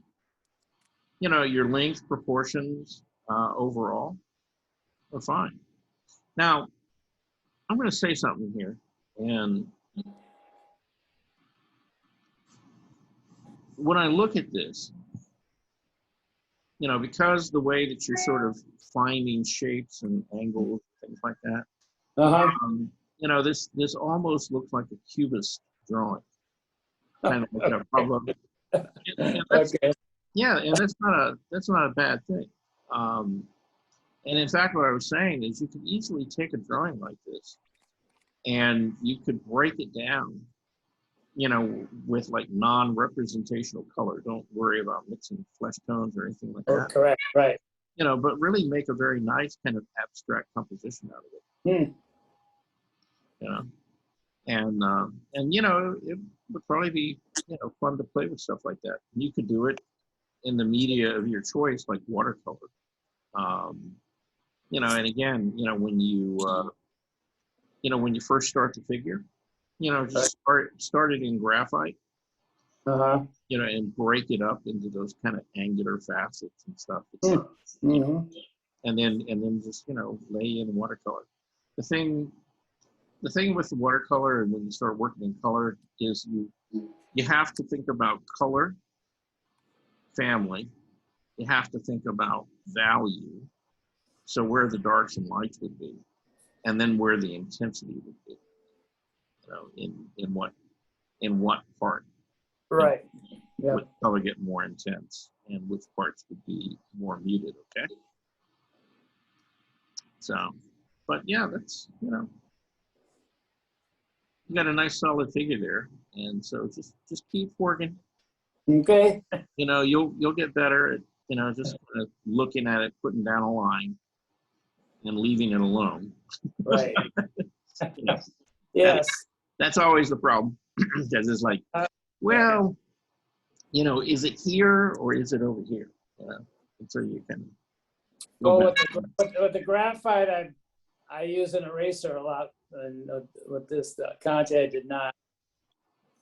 your length proportions overall are fine. Now, I'm going to say something here. And when I look at this, because the way that you're sort of finding shapes and angles, things like that, uh-huh, this almost looks like a cubist drawing, kind of like a problem. And that's, okay, yeah, and that's not a bad thing. And in fact, what I was saying is you could easily take a drawing like this and you could break it down, with like non-representational color. Don't worry about mixing flesh tones or anything like that. correct, right. But really make a very nice kind of abstract composition out of it. Hmm. And it would probably be fun to play with stuff like that. You could do it in the media of your choice, like watercolor. And again, when you first start the figure, just start it in graphite, Uh-huh. and break it up into those kind of angular facets and stuff. Mm-hmm. And then just lay in watercolor. The thing with the watercolor and when you start working in color is you have to think about color family. You have to think about value. So where the darks and lights would be, and then where the intensity would be. In what part Right, yeah, would color get more intense and which parts would be more muted, okay? So, but yeah, that's, you got a nice solid figure there. And so just keep working. okay, You'll get better at, just kind of looking at it, putting down a line and leaving it alone. right, You know, yes, that's always the problem because it's like, well, is it here or is it over here? And so you can go well, back. with the graphite, I use an eraser a lot, and with this Conte, I did not.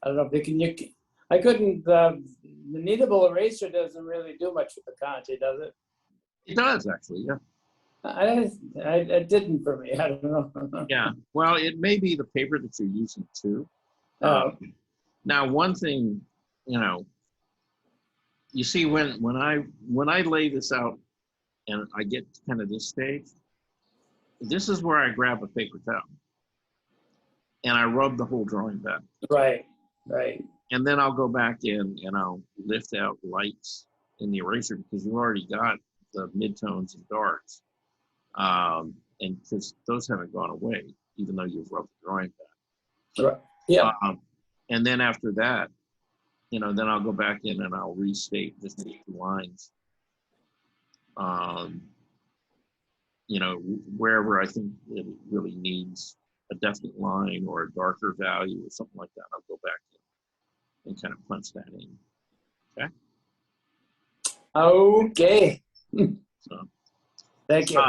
I don't know if I couldn't, the kneadable eraser doesn't really do much with the Conte, does it? It does actually, yeah. It didn't for me, I don't know. Yeah, well, it may be the paper that you're using too. Oh. Now, one thing, you see when I lay this out and I get to kind of this stage, this is where I grab a paper towel and I rub the whole drawing back. Right. And then I'll go back in and I'll lift out lights in the eraser because you've already got the midtones and darks. And because those haven't gone away, even though you've rubbed the drawing back. Right. Yeah. And then after that, then I'll go back in and I'll restate just the lines. Wherever I think it really needs a definite line or a darker value or something like that, I'll go back and kind of punch that in. Okay, So thank you.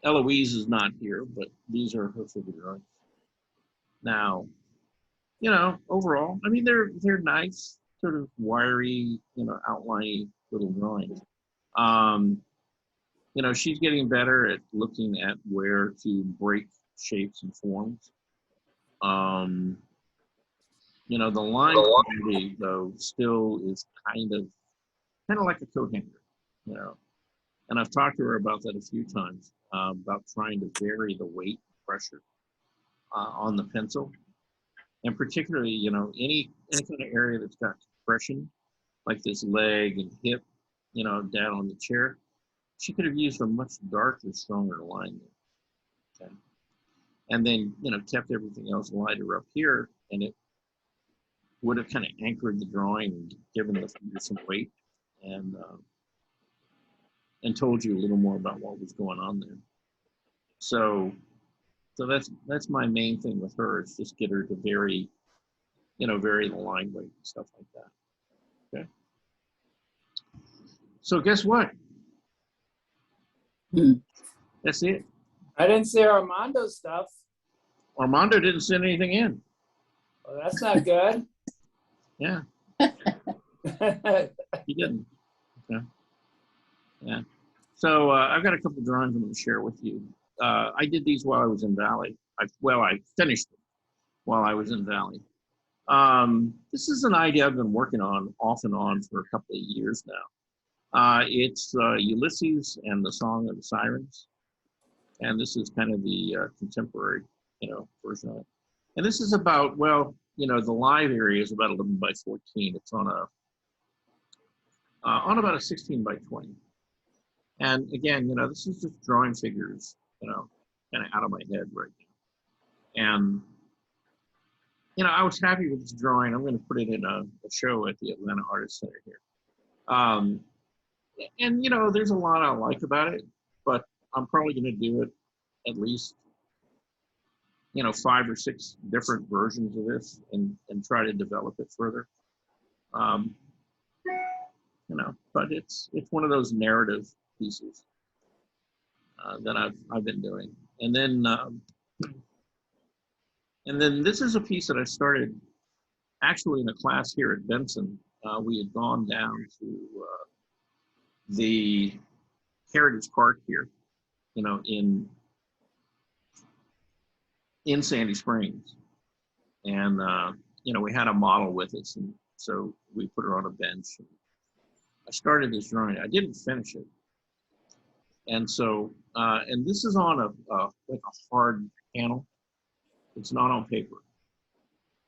Eloise is not here, but these are her figure drawings. Now, you know, overall, I mean, they're nice, sort of wiry, you know, outliney little drawings. You know, she's getting better at looking at where to break shapes and forms. You know, the line quality though still is kind of like a coat hanger, you know. And I've talked to her about that a few times, about trying to vary the weight and pressure on the pencil. And particularly, you know, any kind of area that's got compression, like this leg and hip, you know, down on the chair, she could have used a much darker, stronger line there. Okay. And then, you know, kept everything else lighter up here, and it would have kind of anchored the drawing and given the figure some weight, and told you a little more about what was going on there. So that's my main thing with her, is just get her to vary, you know, vary the line weight and stuff like that. Okay. So guess what? That's it. I didn't see Armando's stuff. Armando didn't send anything in. Well, that's not good. Yeah, he didn't. Okay. Yeah. So I've got a couple of drawings I'm going to share with you. I did these while I was in Valley. I finished them while I was in Valley. This is an idea I've been working on off and on for a couple of years now. It's Ulysses and the Song of the Sirens. And this is kind of the contemporary, you know, version of it. And this is about, well, you know, the live area is about 11 by 14. It's on about a 16 by 20. And again, you know, this is just drawing figures, you know, kind of out of my head right now. And, you know, I was happy with this drawing. I'm going to put it in a show at the Atlanta Artist Center here. And, you know, there's a lot I like about it, but I'm probably going to do it at least, you know, 5 or 6 different versions of this and try to develop it further. You know, but it's one of those narrative pieces that I've been doing. And then this is a piece that I started actually in a class here at Benson. We had gone down to the Heritage Park here, you know, in Sandy Springs. And, you know, we had a model with us, and so we put her on a bench. And I started this drawing. I didn't finish it. And so, and this is on like a hard panel. It's not on paper.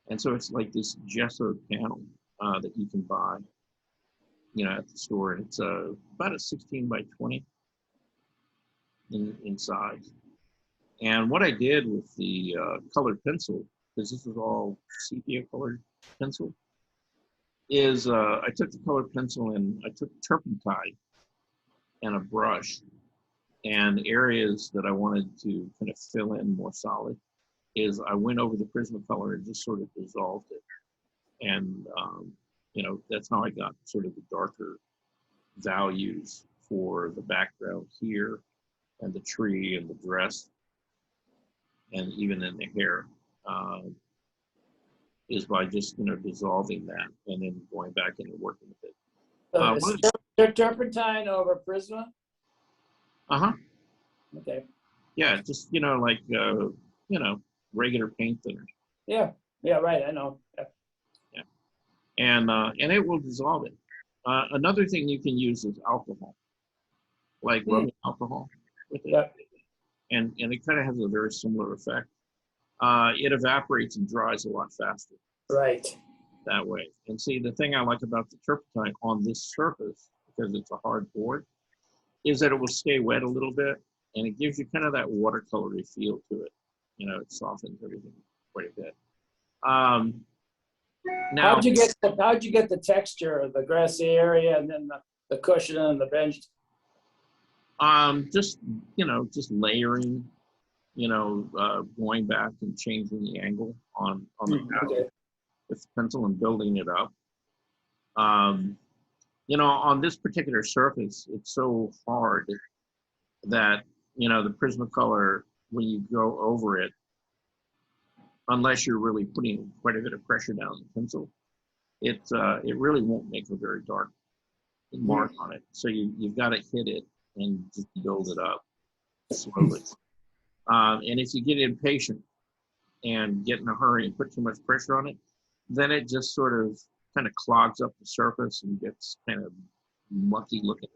And so it's like this gessoed panel that you can buy, you know, at the store. And it's about a 16 by 20 in size. And what I did with the colored pencil, because this is all sepia colored pencil, is I took the colored pencil and I took turpentine and a brush, and areas that I wanted to kind of fill in more solid is I went over the Prismacolor and just sort of dissolved it. And, you know, that's how I got sort of the darker values for the background here and the tree and the dress and even in the hair, is by just, you know, dissolving that and then going back in and working with it. So turpentine over Prisma? Uh-huh. Okay. Yeah, just, you know, like, you know, regular paint thinner. Yeah, right, I know. Yeah. And it will dissolve it. Another thing you can use is alcohol, like rubbing alcohol with it. Yeah. And it kind of has a very similar effect. It evaporates and dries a lot faster Right. that way. And see, the thing I like about the turpentine on this surface, because it's a hard board, is that it will stay wet a little bit, and it gives you kind of that watercolory feel to it. You know, it softens everything quite a bit. Now, How'd you get the texture of the grassy area and then the cushion and the bench? just, you know, just layering, you know, going back and changing the angle on the paddle. Okay. with the pencil and building it up. You know, on this particular surface, it's so hard that, you know, the Prismacolor, when you go over it, unless you're really putting quite a bit of pressure down on the pencil, it really won't make a very dark mark on it. So you've got to hit it and just build it up slowly. And if you get impatient and get in a hurry and put too much pressure on it, then it just sort of kind of clogs up the surface and gets kind of mucky looking.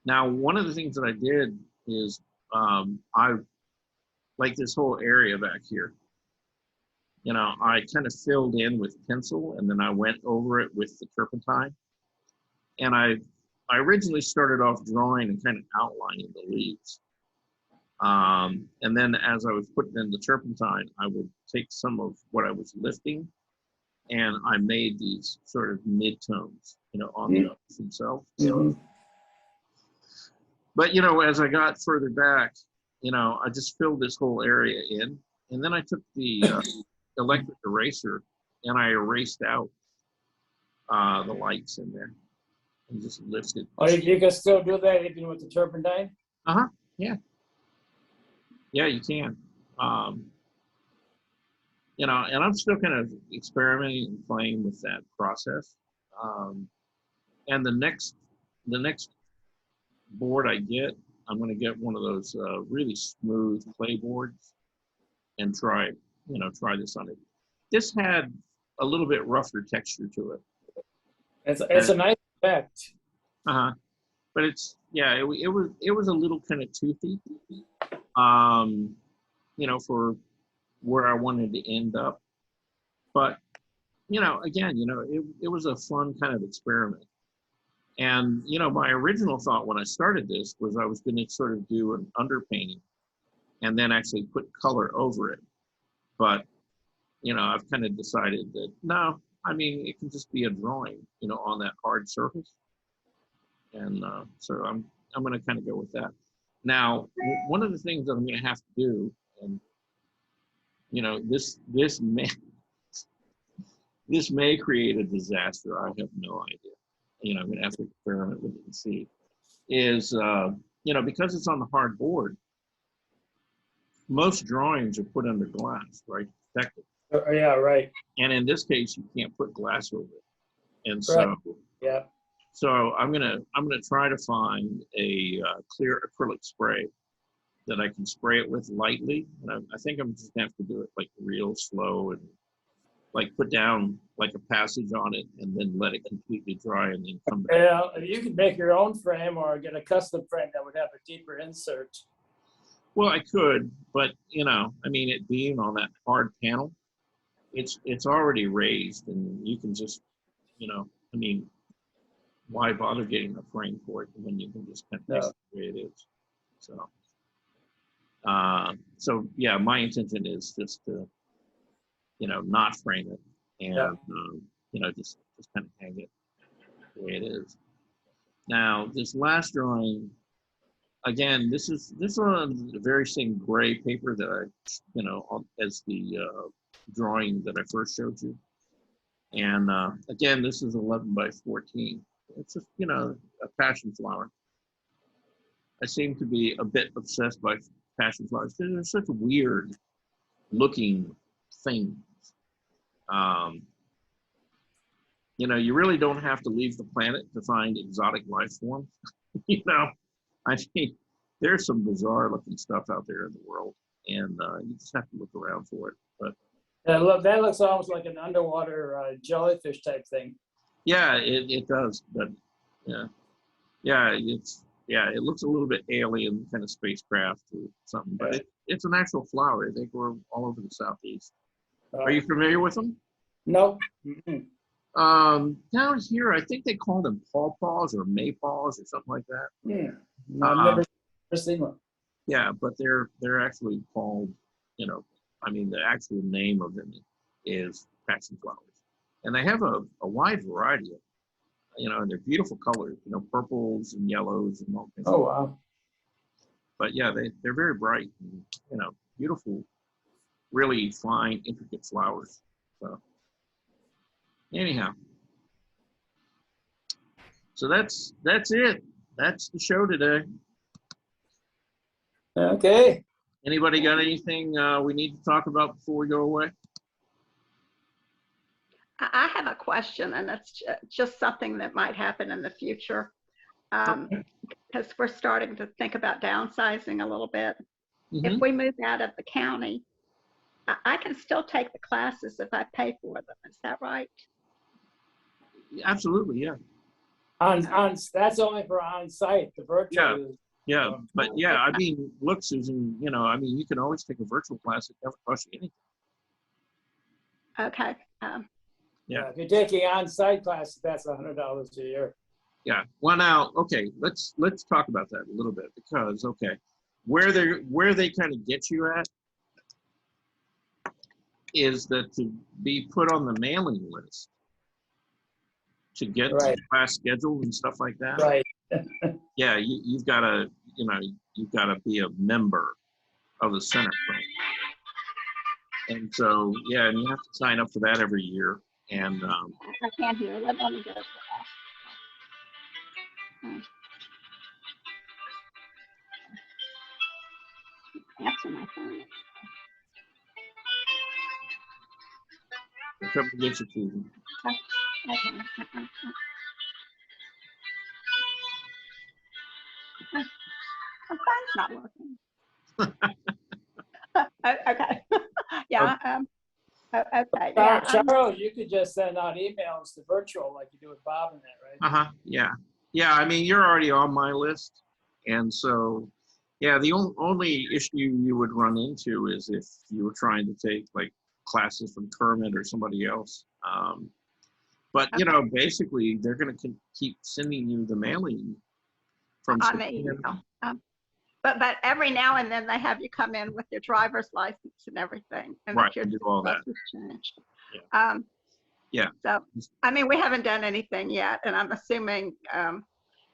Now, one of the things that I did is I like this whole area back here. You know, I kind of filled in with pencil and then I went over it with the turpentine. And I originally started off drawing and kind of outlining the leaves. And then as I was putting in the turpentine, I would take some of what I was lifting and I made these sort of mid-tones, you know, on the notes themselves. But, you know, as I got further back, you know, I just filled this whole area in. And then I took the electric eraser and I erased out the lights in there and just lifted. Oh, you can still do that even with the turpentine? Yeah. Yeah, you can. You know, and I'm still kind of experimenting and playing with that process. And the next board I get, I'm going to get one of those really smooth clay boards and try this on it. This had a little bit rougher texture to it. It's a nice effect. But it's, yeah, it was a little kind of toothy, you know, for where I wanted to end up. But, you know, again, you know, it was a fun kind of experiment. And, you know, my original thought when I started this was I was going to sort of do an underpainting and then actually put color over it. But, you know, I've kind of decided that, no, I mean, it can just be a drawing, you know, on that hard surface. And so I'm going to kind of go with that. Now, one of the things that I'm going to have to do, and, you know, this may create a disaster. I have no idea. You know, I'm going to have to experiment with it and see. Is, you know, because it's on the hard board, most drawings are put under glass, right? Protected. Yeah, right. And in this case, you can't put glass over it. And so, Right. Yeah. so I'm gonna try to find a clear acrylic spray that I can spray it with lightly. And I think I'm just gonna have to do it like real slow and like put down like a passage on it and then let it completely dry and then come back. Yeah, you could make your own frame or get a custom frame that would have a deeper insert. Well, I could, but you know, I mean, it being on that hard panel, it's already raised, and you can just, you know, I mean, why bother getting a frame for it when you can just kind of fix it the way it is? So, so yeah, my intention is just to, you know, not frame it and you know, just kind of hang it the way it is. Now, this last drawing. Again, this is on the very same gray paper that I, you know, as the drawing that I first showed you. And again, this is 11 by 14. It's just, you know, a passion flower. I seem to be a bit obsessed by passion flowers. They're such weird looking things. You know, you really don't have to leave the planet to find exotic life forms. You know, I mean, there's some bizarre looking stuff out there in the world, and you just have to look around for it. But that looks almost like an underwater jellyfish type thing. yeah, it does. But yeah, it looks a little bit alien, kind of spacecraft or something. But it's an actual flower. They grow all over the Southeast. Are you familiar with them? No. Down here, I think they call them pawpaws or maypaws or something like that. Yeah. No, I've never seen one. Yeah, but they're actually called, you know, I mean, the actual name of them is passion flowers, and they have a wide variety of, you know, and they're beautiful colors, you know, purples and yellows and all kinds. Oh wow! But yeah, they're very bright, and, you know, beautiful really fine, intricate flowers. So anyhow, so that's it. That's the show today. Okay. Anybody got anything we need to talk about before we go away? I have a question, and it's just something that might happen in the future. Because we're starting to think about downsizing a little bit. If Mhm. we move out of the county, I can still take the classes if I pay for them. Is that right? Absolutely, yeah. That's only for on-site, the virtual. is- Yeah, but yeah, I mean, look, Susan, you know, I mean, you can always take a virtual class. It never costs you anything. Okay. Yeah. If you're taking on-site classes, that's $100 a year. Yeah. Well, now, okay, let's talk about that a little bit because, okay, where they kind of get you at is that to be put on the mailing list to get Right. the class scheduled and stuff like that. Right. Yeah, you've got to, you know, you've got to be a member of the center. And so, yeah, and you have to sign up for that every year. And I can't hear. Let me go. Answer my phone. it's up against you, Susan. Okay. My phone's not working. Okay. Yeah. Okay. Yeah. Charles, you could just send out emails to virtual like you do with Bob and that, right? Yeah. Yeah, I mean, you're already on my list. And so, yeah, the only issue you would run into is if you were trying to take like classes from Kermit or somebody else. But, you know, basically, they're going to keep sending you the mailing from On the email. But every now and then they have you come in with your driver's license and everything. And Right, if your do all that. address is changed. Yeah. Yeah. So, I mean, we haven't done anything yet. And I'm assuming,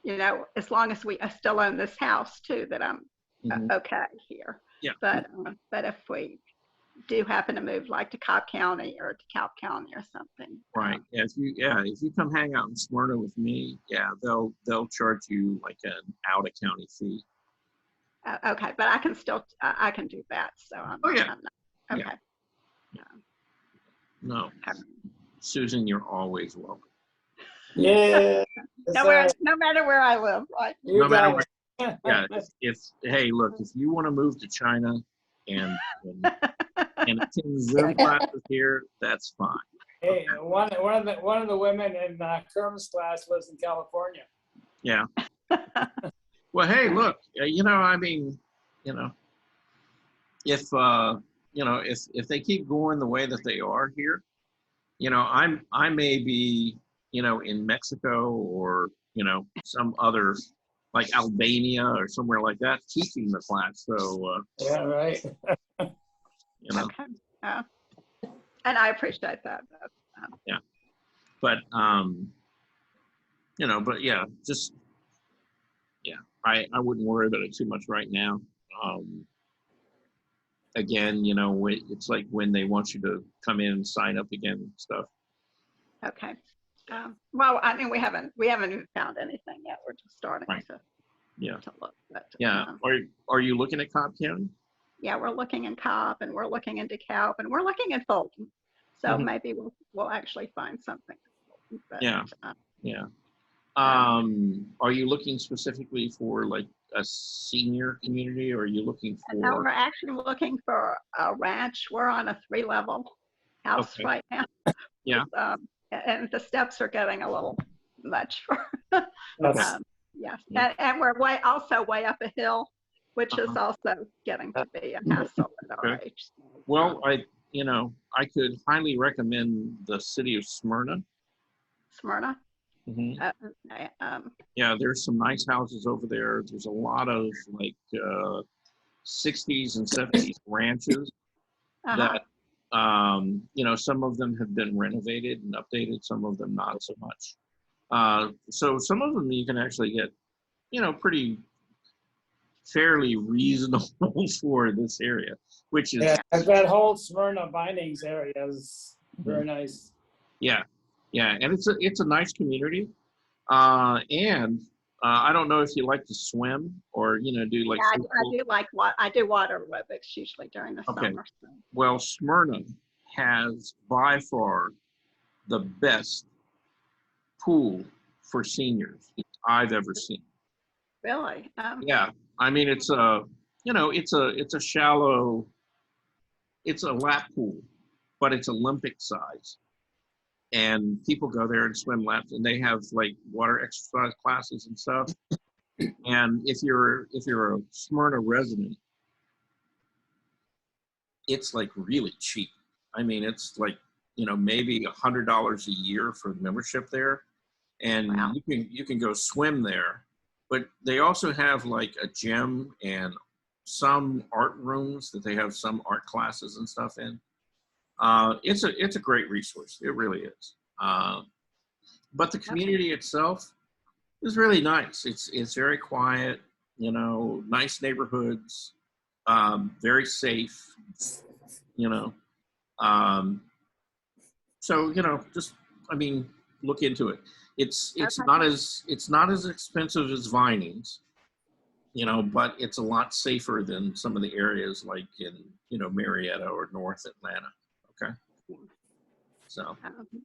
you know, as long as we still own this house too, that I'm Mhm. okay here. Yeah. But if we do happen to move like to Cobb County or DeKalb County or something. Right. Yeah, if you come hang out in Smyrna with me, yeah, they'll charge you like an out of county fee. Okay, but I can still, I can do that. So Oh, yeah. I'm not, okay. No, Okay. Susan, you're always welcome. Yeah. No matter where I live, right? No matter where. Yeah, if hey, look, if you want to move to China and attend Zoom classes here, that's fine. Hey, one of the women in Kerm's class lives in California. Yeah. Well, hey, look, you know, I mean, you know, if you know, if they keep going the way that they are here, you know, I may be, you know, in Mexico or, you know, some other like Albania or somewhere like that teaching the class. So Yeah, right. you know, Okay. And I appreciate that. but you know, but yeah, just yeah, I wouldn't worry about it too much right now. Again, you know, it's like when they want you to come in and sign up again and stuff. Okay. Well, I mean, we haven't even found anything yet. We're just starting Right. to Yeah. look. But, Yeah. Are you looking at Cobb County? yeah, we're looking in Cobb and we're looking in DeKalb and we're looking in Fulton. So Mhm. maybe we'll actually find something. But, Yeah. Yeah. Are you looking specifically for like a senior community, or are you looking No, we're for? actually looking for a ranch. We're on a 3-level house Okay. right now. Yeah. And the steps are getting a little much for, That's- yes. Yeah. And we're also way up a hill, which is also getting to be a hassle at our Okay. age. Well, you know, I could highly recommend the city of Smyrna. Smyrna. Mhm. Okay, Yeah, there's some nice houses over there. There's a lot of like 60s and 70s ranches uh-huh. that you know, some of them have been renovated and updated, some of them not so much. So some of them you can actually get, you know, pretty fairly reasonable for this area, which is, Yeah, that whole Smyrna Bindings area is very nice. yeah, and it's a nice community. And I don't know if you like to swim or, you know, do like, Yeah, I do like I do water aerobics usually during the Okay. summer. So. well, Smyrna has by far the best pool for seniors I've ever seen. Really? Yeah, I mean, it's a, you know, it's a shallow, it's a lap pool, but it's Olympic size. And people go there and swim laps, and they have like water exercise classes and stuff. And if you're a Smyrna resident, it's like really cheap. I mean, it's like, you know, maybe $100 a year for membership there, and Wow. you can go swim there. But they also have like a gym and some art rooms that they have some art classes and stuff in. It's a great resource. It really is. But the community itself is really nice. It's very quiet. You know, nice neighborhoods. Very safe. You know, so you know, just I mean, look into it. It's Okay. not as expensive as Vinings, you know, but it's a lot safer than some of the areas like in, you know, Marietta or North Atlanta. Okay. So,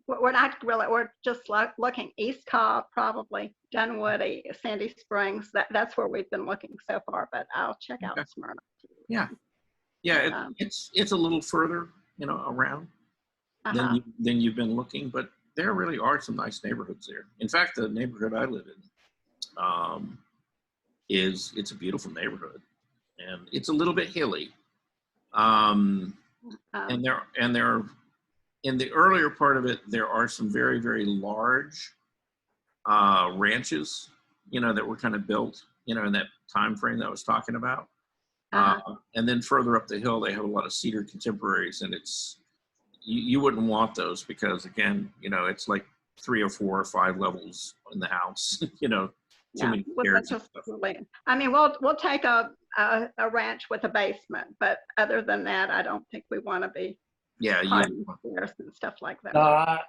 We're not really, we're just looking East Cobb, probably Dunwoody, Sandy Springs. That's where we've been looking so far, but I'll check out Okay. Smyrna. yeah, it's a little further, you know, around Uh-huh. than you've been looking, but there really are some nice neighborhoods there. In fact, the neighborhood I live in, it's a beautiful neighborhood, and it's a little bit hilly. And there in the earlier part of it, there are some very, very large ranches, you know, that were kind of built, you know, in that time frame that I was talking about. And then further up the hill, they have a lot of cedar contemporaries, and it's you wouldn't want those because, again, you know, it's like 3 or 4 or 5 levels in the house, you know, too Yeah, many well, stairs that's and just stuff. really- I mean, we'll take a ranch with a basement, but other than that, I don't think we want to be Yeah, climbing stairs and stuff like that.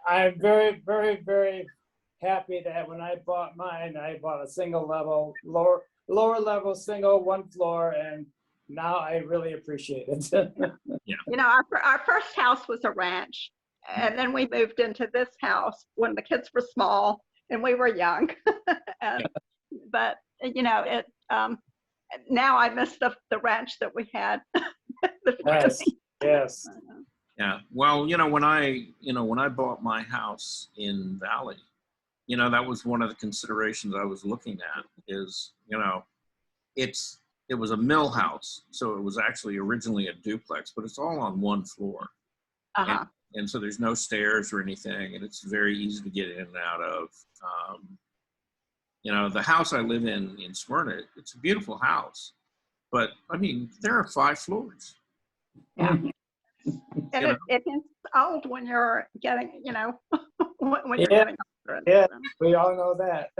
I'm very, very, very happy that when I bought mine, I bought a single level, lower level, single, 1 floor, and now I really appreciate it. You know, our first house was a ranch, and then we moved into this house when the kids were small and we were young. But you know, now I miss the ranch that we had. Yes, yes. Yeah. Well, you know, when I bought my house in Valley, you know, that was one of the considerations I was looking at is, you know, it was a mill house. So it was actually originally a duplex, but it's all on 1 floor. Uh-huh. And so there's no stairs or anything, and it's very easy to get in and out of. You know, the house I live in Smyrna, it's a beautiful house, but I mean, there are 5 floors. Yeah. You And know? it's old when you're getting, you know, when you're Yeah. getting older. Yeah. We all know that.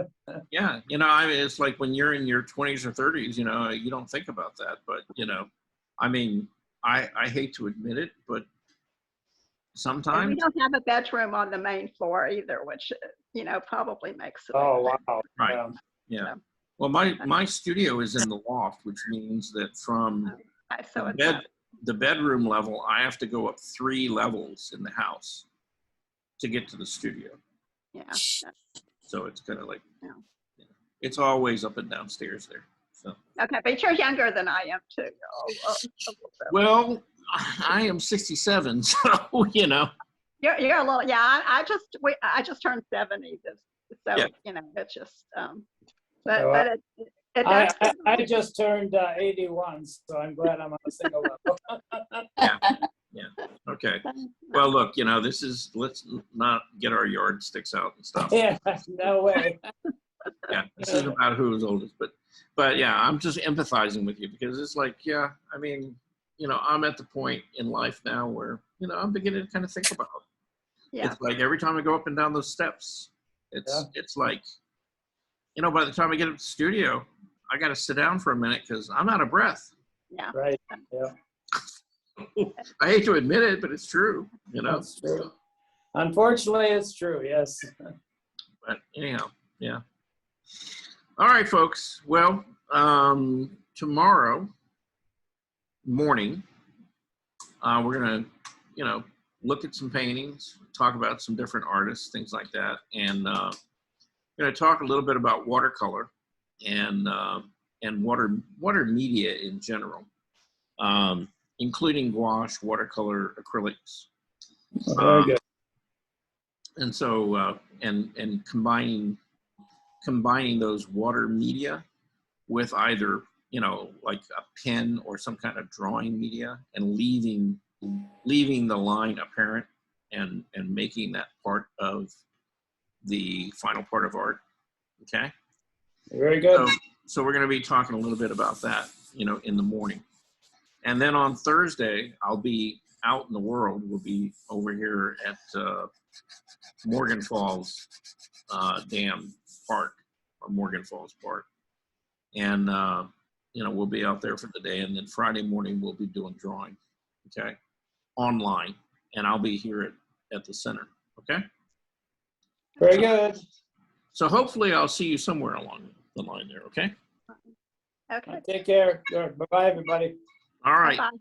Yeah, you know, I mean, it's like when you're in your 20s or 30s, you know, you don't think about that, but you know, I mean, I hate to admit it, but And sometimes, we don't have a bedroom on the main floor either, which, you know, probably makes it. Oh, wow. right? Yeah. Well, my studio is in the loft, which means that from So the bedroom level, I have to go up 3 levels in the house to get to the studio. yeah. So it's kind of like, Yeah. it's always up and down stairs there. So, Okay, but you're younger than I am too. well, I am 67, so, you know. You're a little, yeah. I just turned 70 so Yeah. you know, it's just Oh, but it does. I just turned 81, so I'm glad I'm on a single level. Okay. Well, look, you know, let's not get our yardsticks out and stuff. Yeah, no way. Yeah, this is about who's oldest, but yeah, I'm just empathizing with you because it's like, yeah, I mean, you know, I'm at the point in life now where, you know, I'm beginning to kind of think about it. Yeah. It's like every time I go up and down those steps, it's like, you know, by the time I get up to the studio, I got to sit down for a minute because I'm out of breath. Yeah. Right, yeah, I hate to admit it, but it's true, you know. that's true. Unfortunately, it's true, yes. But anyhow, yeah. All right, folks. Well, tomorrow morning, we're gonna, you know, look at some paintings, talk about some different artists, things like that, and gonna talk a little bit about watercolor and water media in general, including gouache, watercolor, acrylics. Very good. And so, and combining those water media with either, you know, like a pen or some kind of drawing media, and leaving the line apparent, and making that part of the final part of art. Okay. Very good. So we're going to be talking a little bit about that, you know, in the morning. And then on Thursday, I'll be out in the world. We'll be over here at Morgan Falls Dam Park, or Morgan Falls Park. And, you know, we'll be out there for the day. And then Friday morning, we'll be doing drawing, okay, online. And I'll be here at the center, okay? Very good. So hopefully I'll see you somewhere along the line there, okay? Okay. Take care. Bye-bye, everybody. All right. Bye-bye.